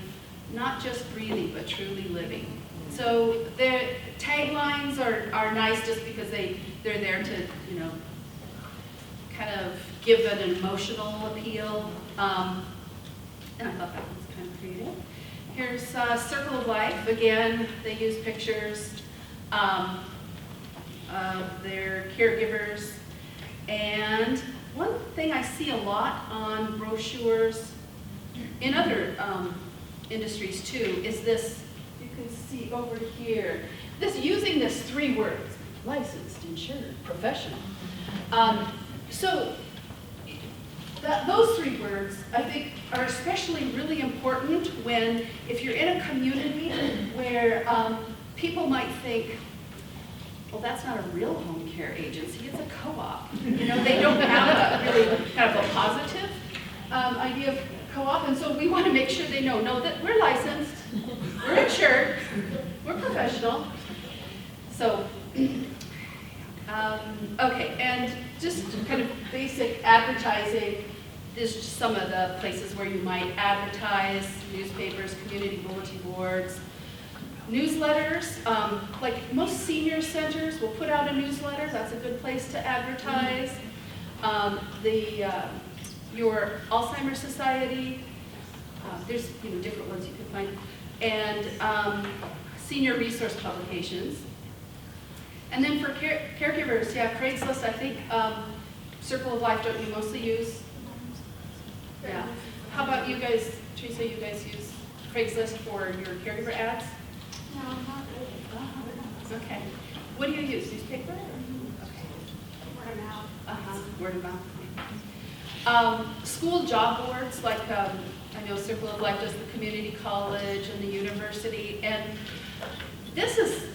not just breathing, but truly living. So their taglines are nice just because they're there to, you know, kind of give an emotional appeal. And I thought that was kind of creative. Here's Circle of Life. Again, they use pictures of their caregivers. And one thing I see a lot on brochures in other industries too is this, you can see over here, using this 3 words, licensed, insured, professional. So those 3 words, I think, are especially really important if you're in a community where people might think, well, that's not a real home care agency, it's a co-op. You know, they don't have a really kind of a positive idea of co-op, and so we want to make sure they know that we're licensed, we're insured, we're professional. So, okay, and just kind of basic advertising. This is just some of the places where you might advertise: newspapers, community bulletin boards, newsletters. Like most senior centers will put out a newsletter. That's a good place to advertise. Your Alzheimer's Society. There's different ones you can find, and senior resource publications. And then for caregivers, yeah, Craigslist. I think Circle of Life, don't you mostly use? Yeah. How about you guys, Teresa? You guys use Craigslist for your caregiver ads? No, not really. Okay. What do you use? Newspaper? Okay. Word of mouth. Word of mouth. School job boards, like I know Circle of Life does the community college and the university, and this is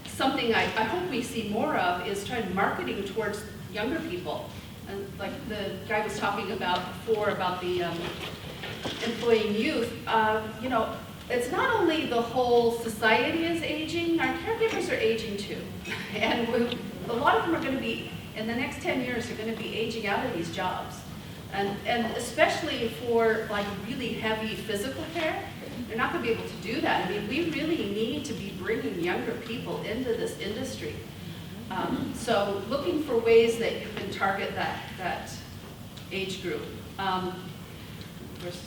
something I hope we see more of, is trying marketing towards younger people. And like the guy was talking about before about the employing youth, it's not only the whole society is aging, our caregivers are aging too. And a lot of them are going to be, in the next 10 years, are going to be aging out of these jobs. And especially for like really heavy physical care, they're not going to be able to do that. I mean, we really need to be bringing younger people into this industry. So looking for ways that you can target that age group. There's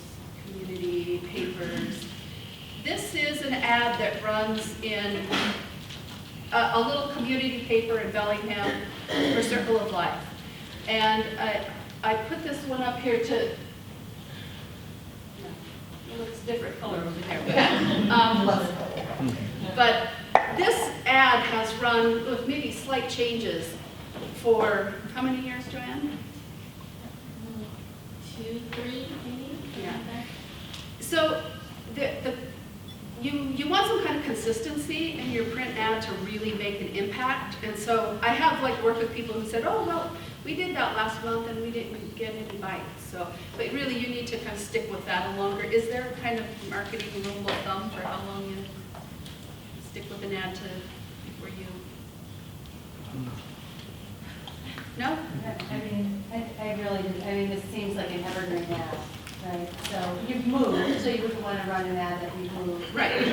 community papers. This is an ad that runs in a little community paper in Bellingham for Circle of Life. And I put this one up here to, it looks different color over there. But this ad has run with maybe slight changes for how many years, Joanne? 2, 3, maybe? Yeah. So you want some kind of consistency in your print ad to really make an impact. And so I have worked with people who said, oh, well, we did that last month and we didn't get any bites. So, but really you need to kind of stick with that a longer. Is there a kind of marketing rule of thumb for how long you stick with an ad before you? No? I mean, I really, this seems like an evergreen ad. right? So you've moved, so you wouldn't want to run an ad that you've moved. Right.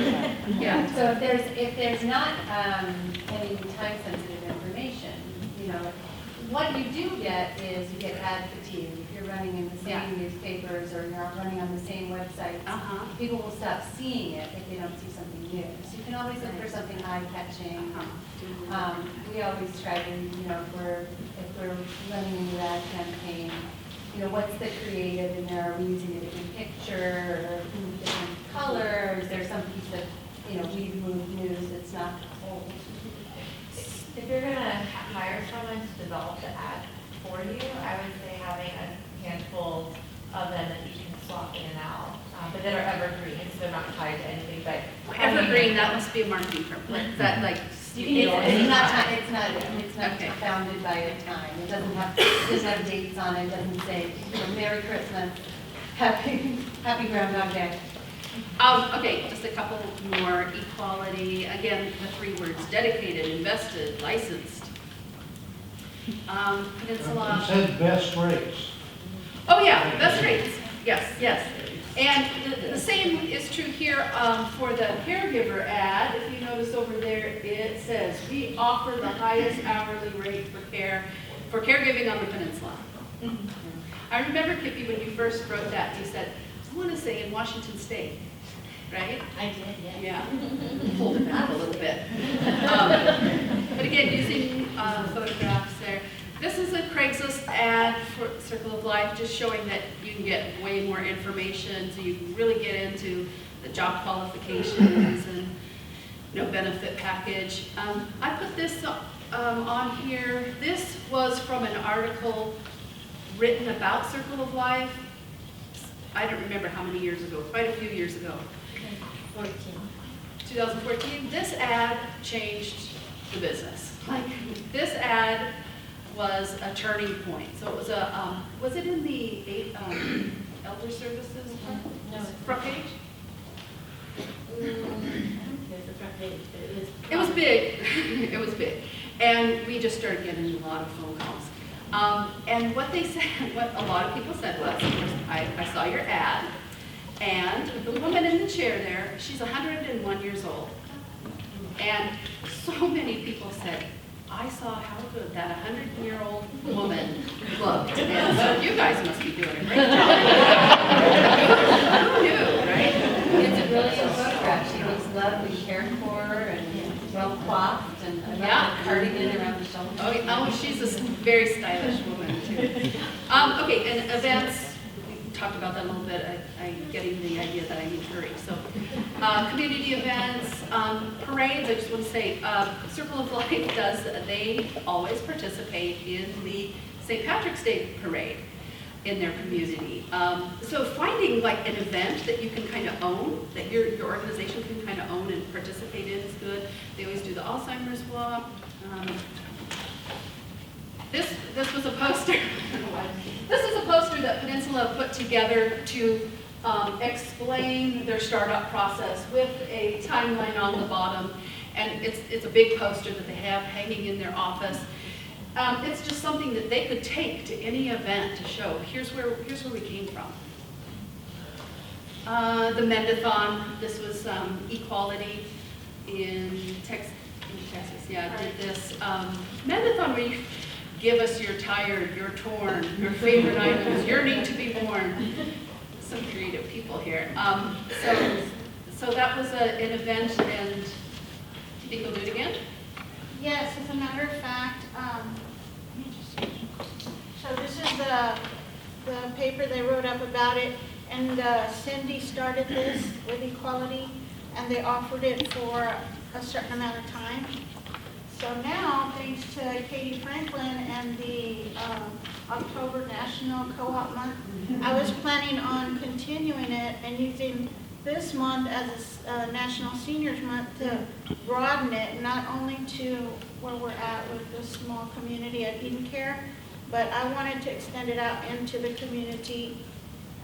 Yeah. So if there's not any time-sensitive information, you know, what you do get is you get ad fatigue. If you're running in the same Yeah. newspapers or you're running on the same websites, people will stop seeing it if they don't see something new. So you can always look for something eye-catching. We always try to, you know, if we're running a new ad campaign, you know, what's the creative in there? Are we using a different picture or different colors? There's some piece of, you know, we've moved news that's not old. If you're gonna hire someone to develop the ad for you, I would say having a handful of them that you can swap in and out, but that are evergreen, so they're not tied to anything, but. Evergreen, that must be a marketing term. Is that like? It's not Okay. bounded by a time. It doesn't have dates on it. It doesn't say, you know, Merry Christmas, Happy Groundhog Day. Okay, just a couple more. Equality, again, the 3 words: dedicated, invested, licensed. Peninsula. It says best rates. Oh, yeah, best rates. Yes, yes. And the same is true here for the caregiver ad. If you notice over there, it says, we offer the highest hourly rate for caregiving on the peninsula. I remember, Kippy, when you first wrote that, you said, I want to say in Washington State, right? I did, yes. Yeah, pulled it back a little bit. But again, using photographs there. This is a Craigslist ad for Circle of Life, just showing that you can get way more information, so you can really get into the job qualifications and, you know, benefit package. I put this on here. This was from an article written about Circle of Life. I don't remember how many years ago, quite a few years ago. 2014. This ad changed the business. Like, this ad was a turning point. So it was was it in the elder services front page? There's the front page, but it was. It was big. It was big. And we just started getting a lot of phone calls. And what they said, what a lot of people said was, I saw your ad, and the woman in the chair there, she's 101 years old. And so many people said, I saw how good that 100-year-old woman looked. And so you guys must be doing a great job. Who knew, right? It's a brilliant photograph. She looks lovely, cared for, and well coiffed, and I love the cardigan around the shoulders. Oh, she's a very stylish woman, too. Okay, and events, we talked about that a little bit. I'm getting the idea that I need to hurry. So, community events, parades, I just want to say, Circle of Life they always participate in the St. Patrick's Day parade in their community. So finding like an event that you can kind of own, that your organization can kind of own and participate in is good. They always do the Alzheimer's walk. This was a poster. This is a poster that Peninsula put together to explain their startup process with a timeline on the bottom. And it's a big poster that they have hanging in their office. It's just something that they could take to any event to show, here's where we came from. The Mendathon, this was equality in Texas, yeah, did this. Mendathon where you give us your tired, your torn, your favorite items, your need to be worn. Some creative people here. So that was an event, and do you think we'll do it again? Yes, as a matter of fact, so this is the paper they wrote up about it, and Cindy started this with equality, and they offered it for a certain amount of time. So now, thanks to Katie Franklin and the October National Co-op Month, I was planning on continuing it and using this month as a National Seniors Month to broaden it, not only to where we're at with the small community at Eden Care, but I wanted to extend it out into the community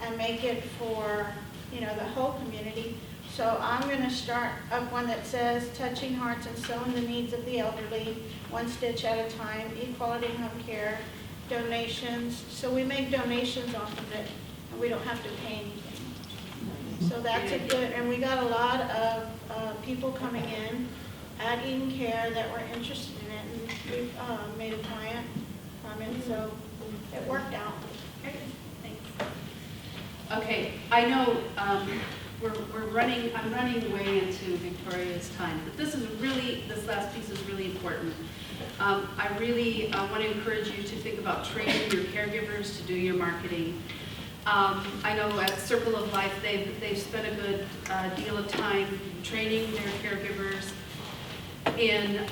and make it for, you know, the whole community. So I'm going to start up one that says, touching hearts and sewing the needs of the elderly, one stitch at a time, equality in home care, donations. So we make donations off of it. and we don't have to pay anything. So that's a good, and we got a lot of people coming in at Eden Care that were interested in it, and we've made a client from it, so it worked out. Thanks. Okay, I know I'm running way into Victoria's time, but this last piece is really important. I really want to encourage you to think about training your caregivers to do your marketing. I know at Circle of Life, they've spent a good deal of time training their caregivers in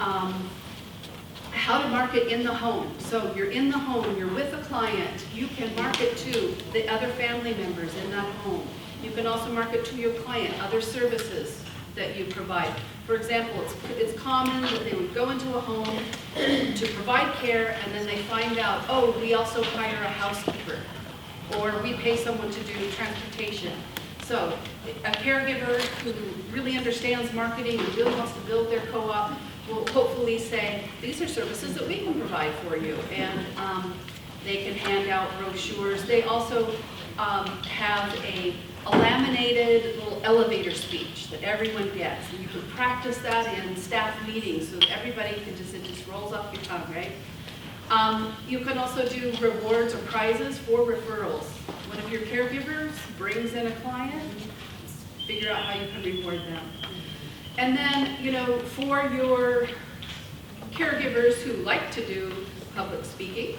how to market in the home. So you're in the home, you're with a client, you can market to the other family members in that home. You can also market to your client other services that you provide. For example, it's common that they would go into a home to provide care, and then they find out, oh, we also hire a housekeeper, or we pay someone to do transportation. So a caregiver who really understands marketing and really wants to build their co-op will hopefully say, these are services that we can provide for you. And they can hand out brochures. They also have a laminated little elevator speech that everyone gets. And you can practice that in staff meetings so that everybody can it just rolls off your tongue, right? You can also do rewards or prizes for referrals. One of your caregivers brings in a client, figure out how you can reward them. And then, for your caregivers who like to do public speaking,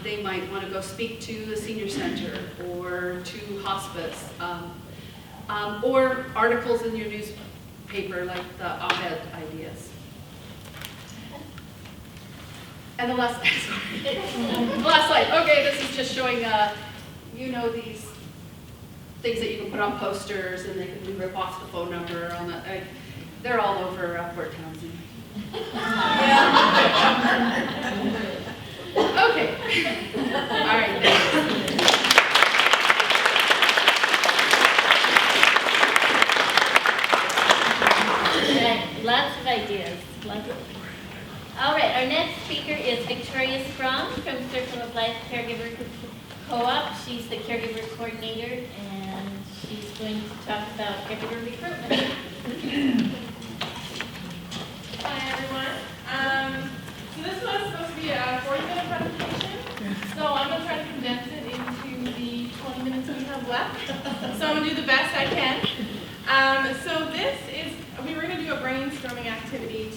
they might want to go speak to the senior center or to hospice, or articles in your newspaper like the op-ed ideas. And the last slide. Okay, this is just showing, these things that you can put on posters, and we rip off the phone number on the. They're all over Port Townsend. Okay. All right. Lots of ideas. All right, our next speaker is Victoria Sprung from Circle of Life Caregiver Co-op. She's the caregiver coordinator, and she's going to talk about caregiver recruitment. Hi, everyone. So this was supposed to be a 40-minute presentation, so I'm going to try to condense it into the 20 minutes we have left. So I'm going to do the best I can. So we were going to do a brainstorming activity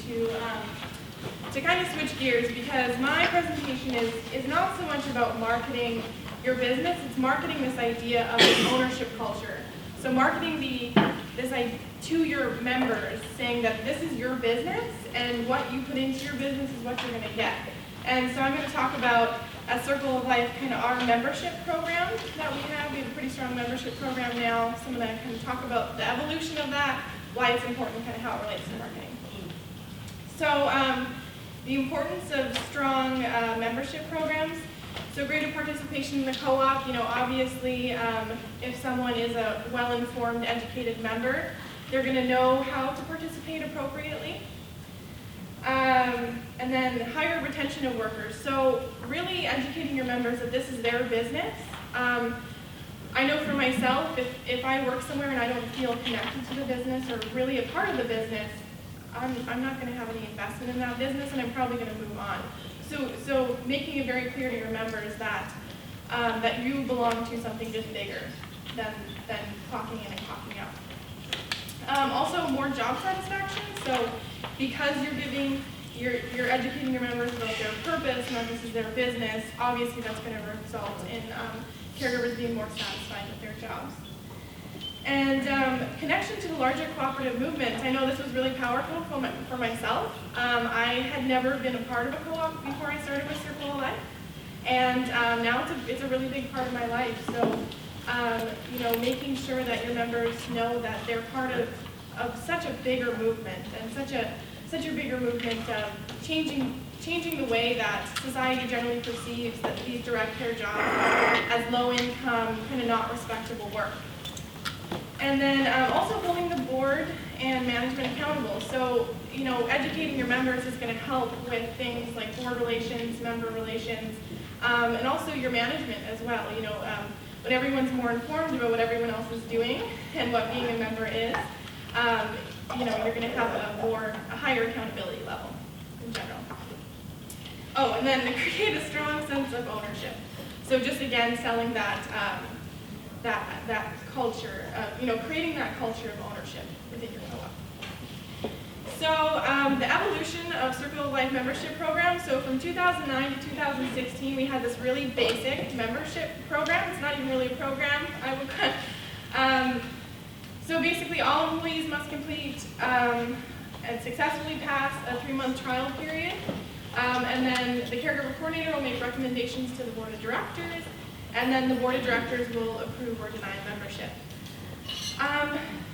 to kind of switch gears, because my presentation is not so much about marketing your business, it's marketing this idea of an ownership culture. So marketing this to your members, saying that this is your business and what you put into your business is what you're going to get. And so I'm going to talk about a Circle of Life, kind of our membership program that we have. We have a pretty strong membership program now. Some of that, kind of talk about the evolution of that, why it's important, kind of how it relates to marketing. So the importance of strong membership programs. So greater participation in the co-op, obviously if someone is a well-informed, educated member, they're going to know how to participate appropriately. And then higher retention of workers. So really educating your members that this is their business. I know for myself, if I work somewhere and I don't feel connected to the business or really a part of the business, I'm not going to have any investment in that business, and I'm probably going to move on. So making it very clear to your members that that you belong to something just bigger than clocking in and clocking out. Also, more job satisfaction. So because you're educating your members about their purpose, not this is their business, obviously that's going to result in caregivers being more satisfied with their jobs. And connection to the larger cooperative movement. I know this was really powerful for myself. I had never been a part of a co-op before I started with Circle of Life. And now it's a really big part of my life. So, making sure that your members know that they're part of such a bigger movement, and such a bigger movement of changing the way that society generally perceives that these direct care jobs as low income, kind of not respectable work. And then also holding the board and management accountable. So, educating your members is going to help with things like board relations, member relations, and also your management as well. when everyone's more informed about what everyone else is doing and what being a member is, you know, you're going to have a higher accountability level in general. Oh, and then create a strong sense of ownership. So just again, selling that that culture of, you know, creating that culture of ownership within your co-op. So the evolution of Circle of Life membership program. So from 2009 to 2016, we had this really basic membership program. It's not even really a program, I would. So basically, all employees must complete and successfully pass a 3-month trial period. And then the caregiver coordinator will make recommendations to the board of directors, and then the board of directors will approve or deny membership.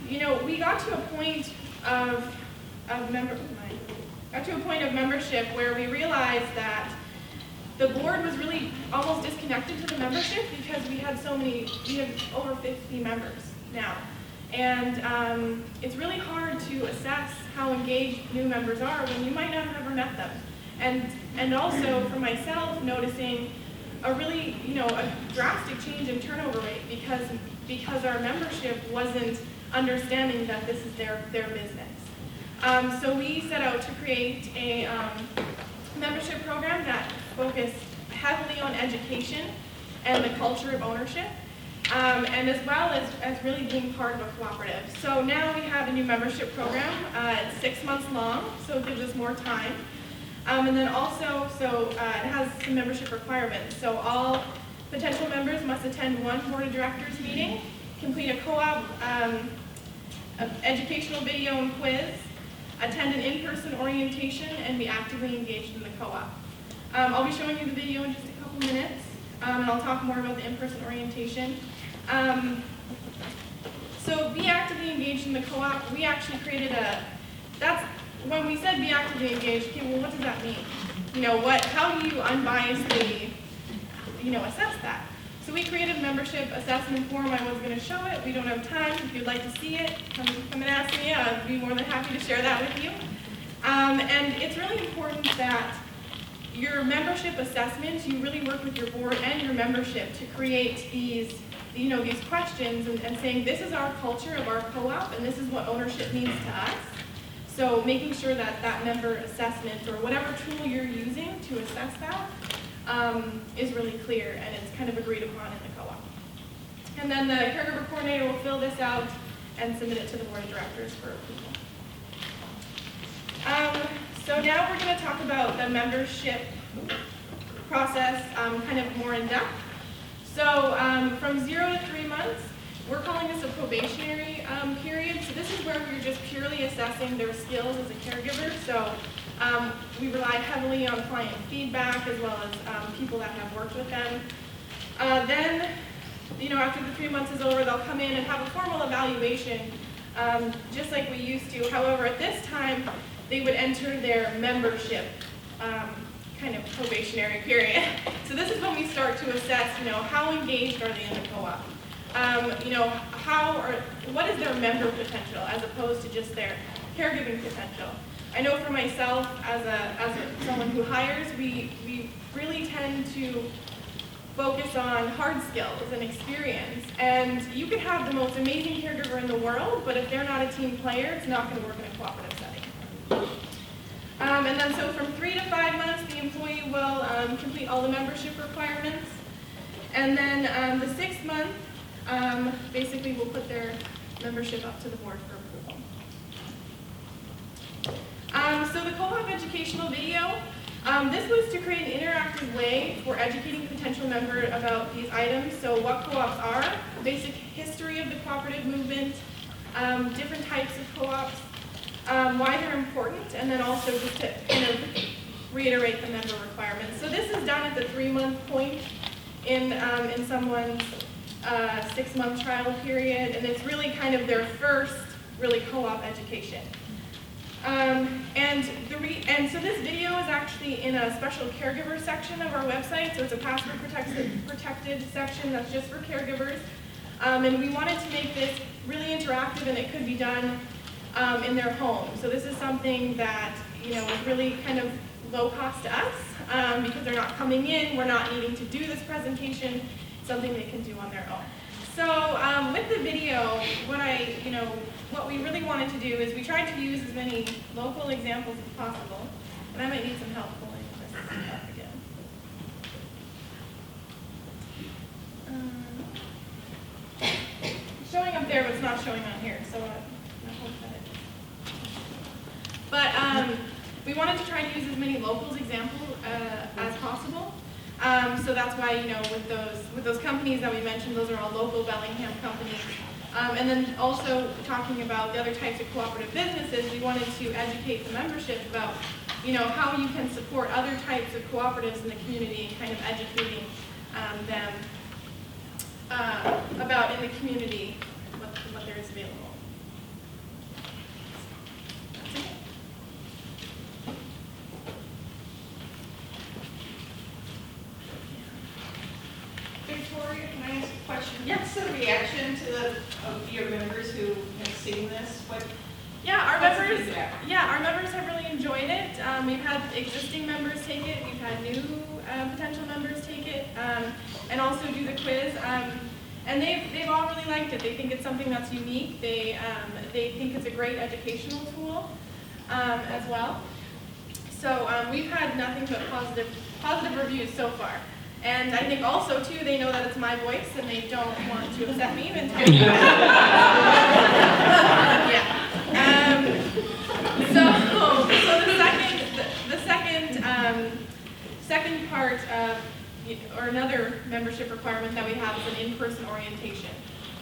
You know, we got to a point of membership where we realized that the board was really almost disconnected to the membership because we had over 50 members now. And it's really hard to assess how engaged new members are when you might not have ever met them. And also for myself, noticing a really, you know, a drastic change in turnover rate because our membership wasn't understanding that this is their business. So we set out to create a membership program that focused heavily on education and the culture of ownership, and as well as really being part of a cooperative. So now we have a new membership program. It's 6 months long, so it gives us more time. And then also, it has some membership requirements. So all potential members must attend one board of directors meeting, complete a co-op educational video and quiz, attend an in-person orientation, and be actively engaged in the co-op. I'll be showing you the video in just a couple minutes, and I'll talk more about the in-person orientation. So be actively engaged in the co-op. We actually created when we said be actively engaged, okay, well, what does that mean? You know, how do you unbiasedly, you know, assess that? So we created a membership assessment form. I was going to show it. We don't have time. If you'd like to see it, come and ask me. I'd be more than happy to share that with you. And it's really important that your membership assessment, you really work with your board and your membership to create these, you know, these questions and saying this is our culture of our co-op and this is what ownership means to us. So making sure that that member assessment or whatever tool you're using to assess that is really clear and it's kind of agreed upon in the co-op. And then the caregiver coordinator will fill this out and submit it to the board of directors for approval. So now we're going to talk about the membership process kind of more in depth. So from 0 to 3 months, we're calling this a probationary period. So this is where we're just purely assessing their skills as a caregiver. So we rely heavily on client feedback as well as people that have worked with them. Then, you know, after the 3 months is over, they'll come in and have a formal evaluation, just like we used to. However, at this time, they would enter their membership kind of probationary period. So this is when we start to assess, you know, how engaged are they in the co-op? You know, what is their member potential as opposed to just their caregiving potential? I know for myself, as someone who hires, we really tend to focus on hard skills and experience. And you could have the most amazing caregiver in the world, but if they're not a team player, it's not going to work in a cooperative setting. And then so from 3 to 5 months, the employee will complete all the membership requirements. And then the 6th month, basically we'll put their membership up to the board for approval. So the co-op educational video, this was to create an interactive way for educating potential members about these items. So what co-ops are, basic history of the cooperative movement, different types of co-ops, why they're important, and then also just to kind of reiterate the member requirements. So this is done at the 3-month point in someone's 6-month trial period, and it's really kind of their first really co-op education. And so this video is actually in a special caregiver section of our website, so it's a password protected section that's just for caregivers. And we wanted to make this really interactive, and it could be done in their home. So this is something that, you know, is really kind of low cost to us because they're not coming in, we're not needing to do this presentation. something they can do on their own. So with the video, what we really wanted to do is we tried to use as many local examples as possible. And I might need some help pulling this up again. It's showing up there, but it's not showing on here, so I hope that it is. But we wanted to try and use as many locals examples as possible. So that's why, with those companies that we mentioned, those are all local Bellingham companies. And then also talking about the other types of cooperative businesses, we wanted to educate the membership about, how you can support other types of cooperatives in the community and kind of educating them about in the community what there is available. That's it. Victoria, can I ask a question? Yes. What's the reaction of your members who have seen this? Our members have really enjoyed it. We've had existing members take it. We've had new potential members take it, and also do the quiz. And they've all really liked it. They think it's something that's unique. They think it's a great educational tool as well. So we've had nothing but positive reviews so far. And I think also, too, they know that it's my voice and they don't want to upset me and tell me. So the second part of, or another membership requirement that we have is an in-person orientation.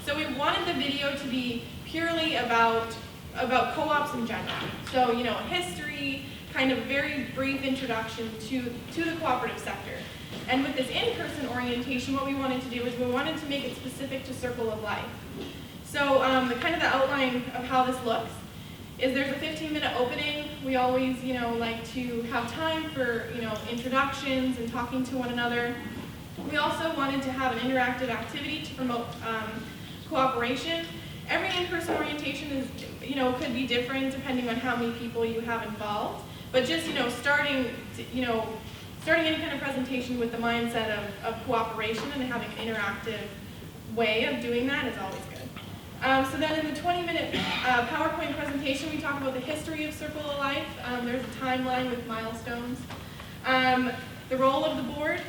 So we wanted the video to be purely about co-ops in general. So, history, kind of very brief introduction to the cooperative sector. And with this in-person orientation, what we wanted to do is we wanted to make it specific to Circle of Life. So the outline of how this looks is there's a 15-minute opening. We always, like to have time for, introductions and talking to one another. We also wanted to have an interactive activity to promote cooperation. Every in-person orientation is, could be different depending on how many people you have involved. But just, starting any kind of presentation with the mindset of cooperation and having an interactive way of doing that is always good. So then in the 20-minute PowerPoint presentation, we talk about the history of Circle of Life. There's a timeline with milestones. The role of the board,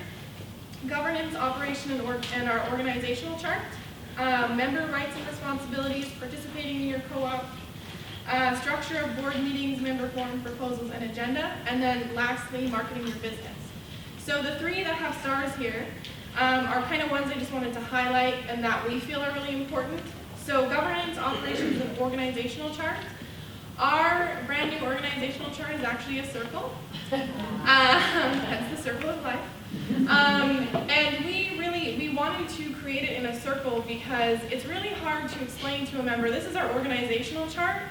governance, operation, and our organizational chart. Member rights and responsibilities, participating in your co-op. Structure of board meetings, member form proposals, and agenda. And then lastly, marketing your business. So the three that have stars here are kind of ones I just wanted to highlight and that we feel are really important. So governance, operations, and organizational chart. Our brand new organizational chart is actually a circle. That's the Circle of Life. And we wanted to create it in a circle because it's really hard to explain to a member, this is our organizational chart,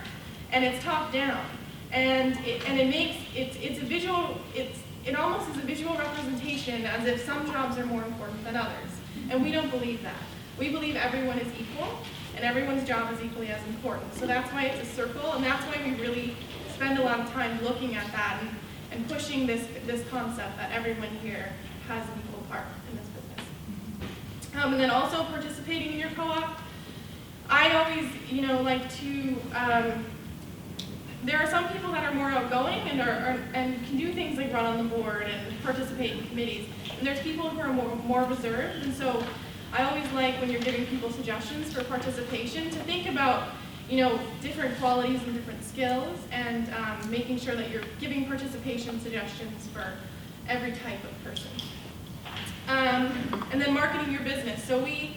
and it's top down. And it makes, it's a visual, it almost is a visual representation as if some jobs are more important than others. And we don't believe that. We believe everyone is equal, and everyone's job is equally as important. So that's why it's a circle, and that's why we really spend a lot of time looking at that and pushing this concept that everyone here has an equal part in this business. And then also participating in your co-op. I always, like to, there are some people that are more outgoing and can do things like run on the board and participate in committees. And there's people who are more reserved, and so I always like when you're giving people suggestions for participation to think about, different qualities and different skills and making sure that you're giving participation suggestions for every type of person. And then marketing your business. So we,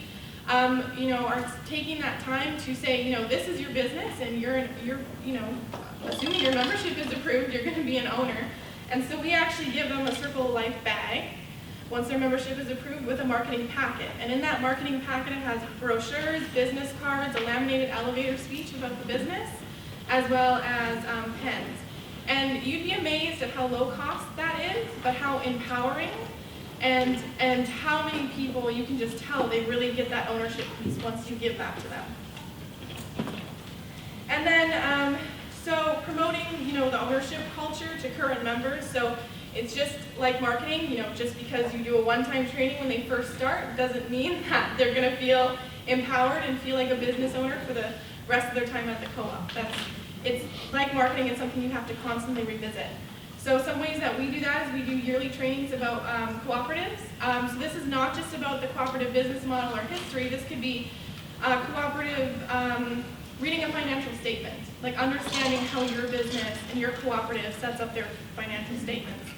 are taking that time to say, this is your business and you're, assuming your membership is approved, you're going to be an owner. And so we actually give them a Circle of Life bag once their membership is approved with a marketing packet. And in that marketing packet, it has brochures, business cards, a laminated elevator speech about the business, as well as pens. And you'd be amazed at how low cost that is, but how empowering and how many people you can just tell they really get that ownership piece once you give that to them. And then, so promoting, the ownership culture to current members. So, It's just like marketing, just because you do a one-time training when they first start doesn't mean that they're gonna feel empowered and feel like a business owner for the rest of their time at the co-op. It's like marketing, it's something you have to constantly revisit. So some ways that we do that is we do yearly trainings about cooperatives. So this is not just about the cooperative business model or history. This could be cooperative reading a financial statement, like understanding how your business and your cooperative sets up their financial statements.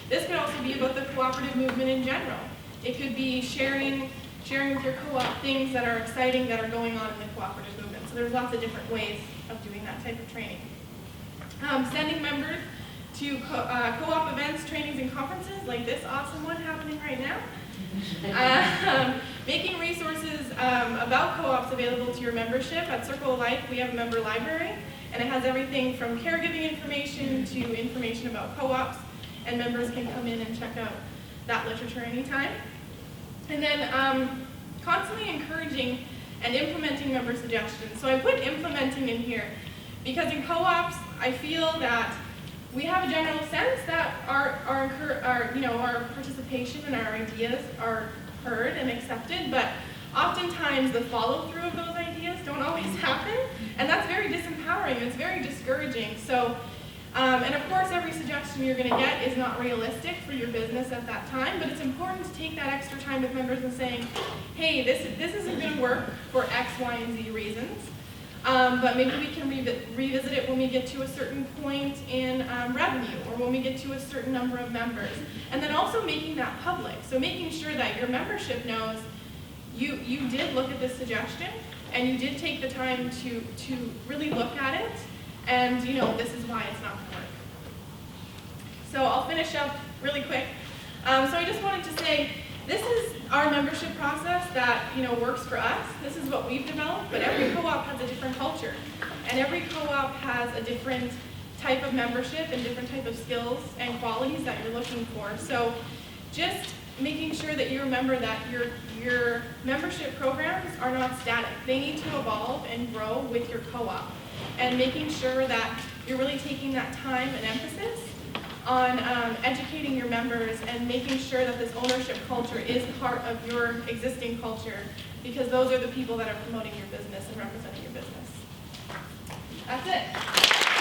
This could also be about the cooperative movement in general. It could be sharing with your co-op things that are exciting that are going on in the cooperative movement. So there's lots of different ways of doing that type of training. Sending members to co-op events, trainings, and conferences, like this awesome one happening right now. Making resources about co-ops available to your membership. At Circle of Life, we have a member library, and it has everything from caregiving information to information about co-ops, and members can come in and check out that literature anytime. And then constantly encouraging and implementing member suggestions. So I put implementing in here because in co-ops, I feel that we have a general sense that our participation and our ideas are heard and accepted, but oftentimes the follow-through of those ideas don't always happen, and that's very disempowering, it's very discouraging. So, and of course every suggestion you're going to get is not realistic for your business at that time, but it's important to take that extra time with members and saying, hey, this isn't going to work for X, Y, and Z reasons. But maybe we can revisit it when we get to a certain point in revenue or when we get to a certain number of members. And then also making that public. So making sure that your membership knows you did look at this suggestion and you did take the time to really look at it, and this is why it's not going to work. So I'll finish up really quick. So I just wanted to say, this is our membership process that works for us. This is what we've developed, but every co-op has a different culture. And every co-op has a different type of membership and different type of skills and qualities that you're looking for. So just making sure that you remember that your membership programs are not static. They need to evolve and grow with your co-op. And making sure that you're really taking that time and emphasis on educating your members and making sure that this ownership culture is part of your existing culture, because those are the people that are promoting your business and representing your business. That's it.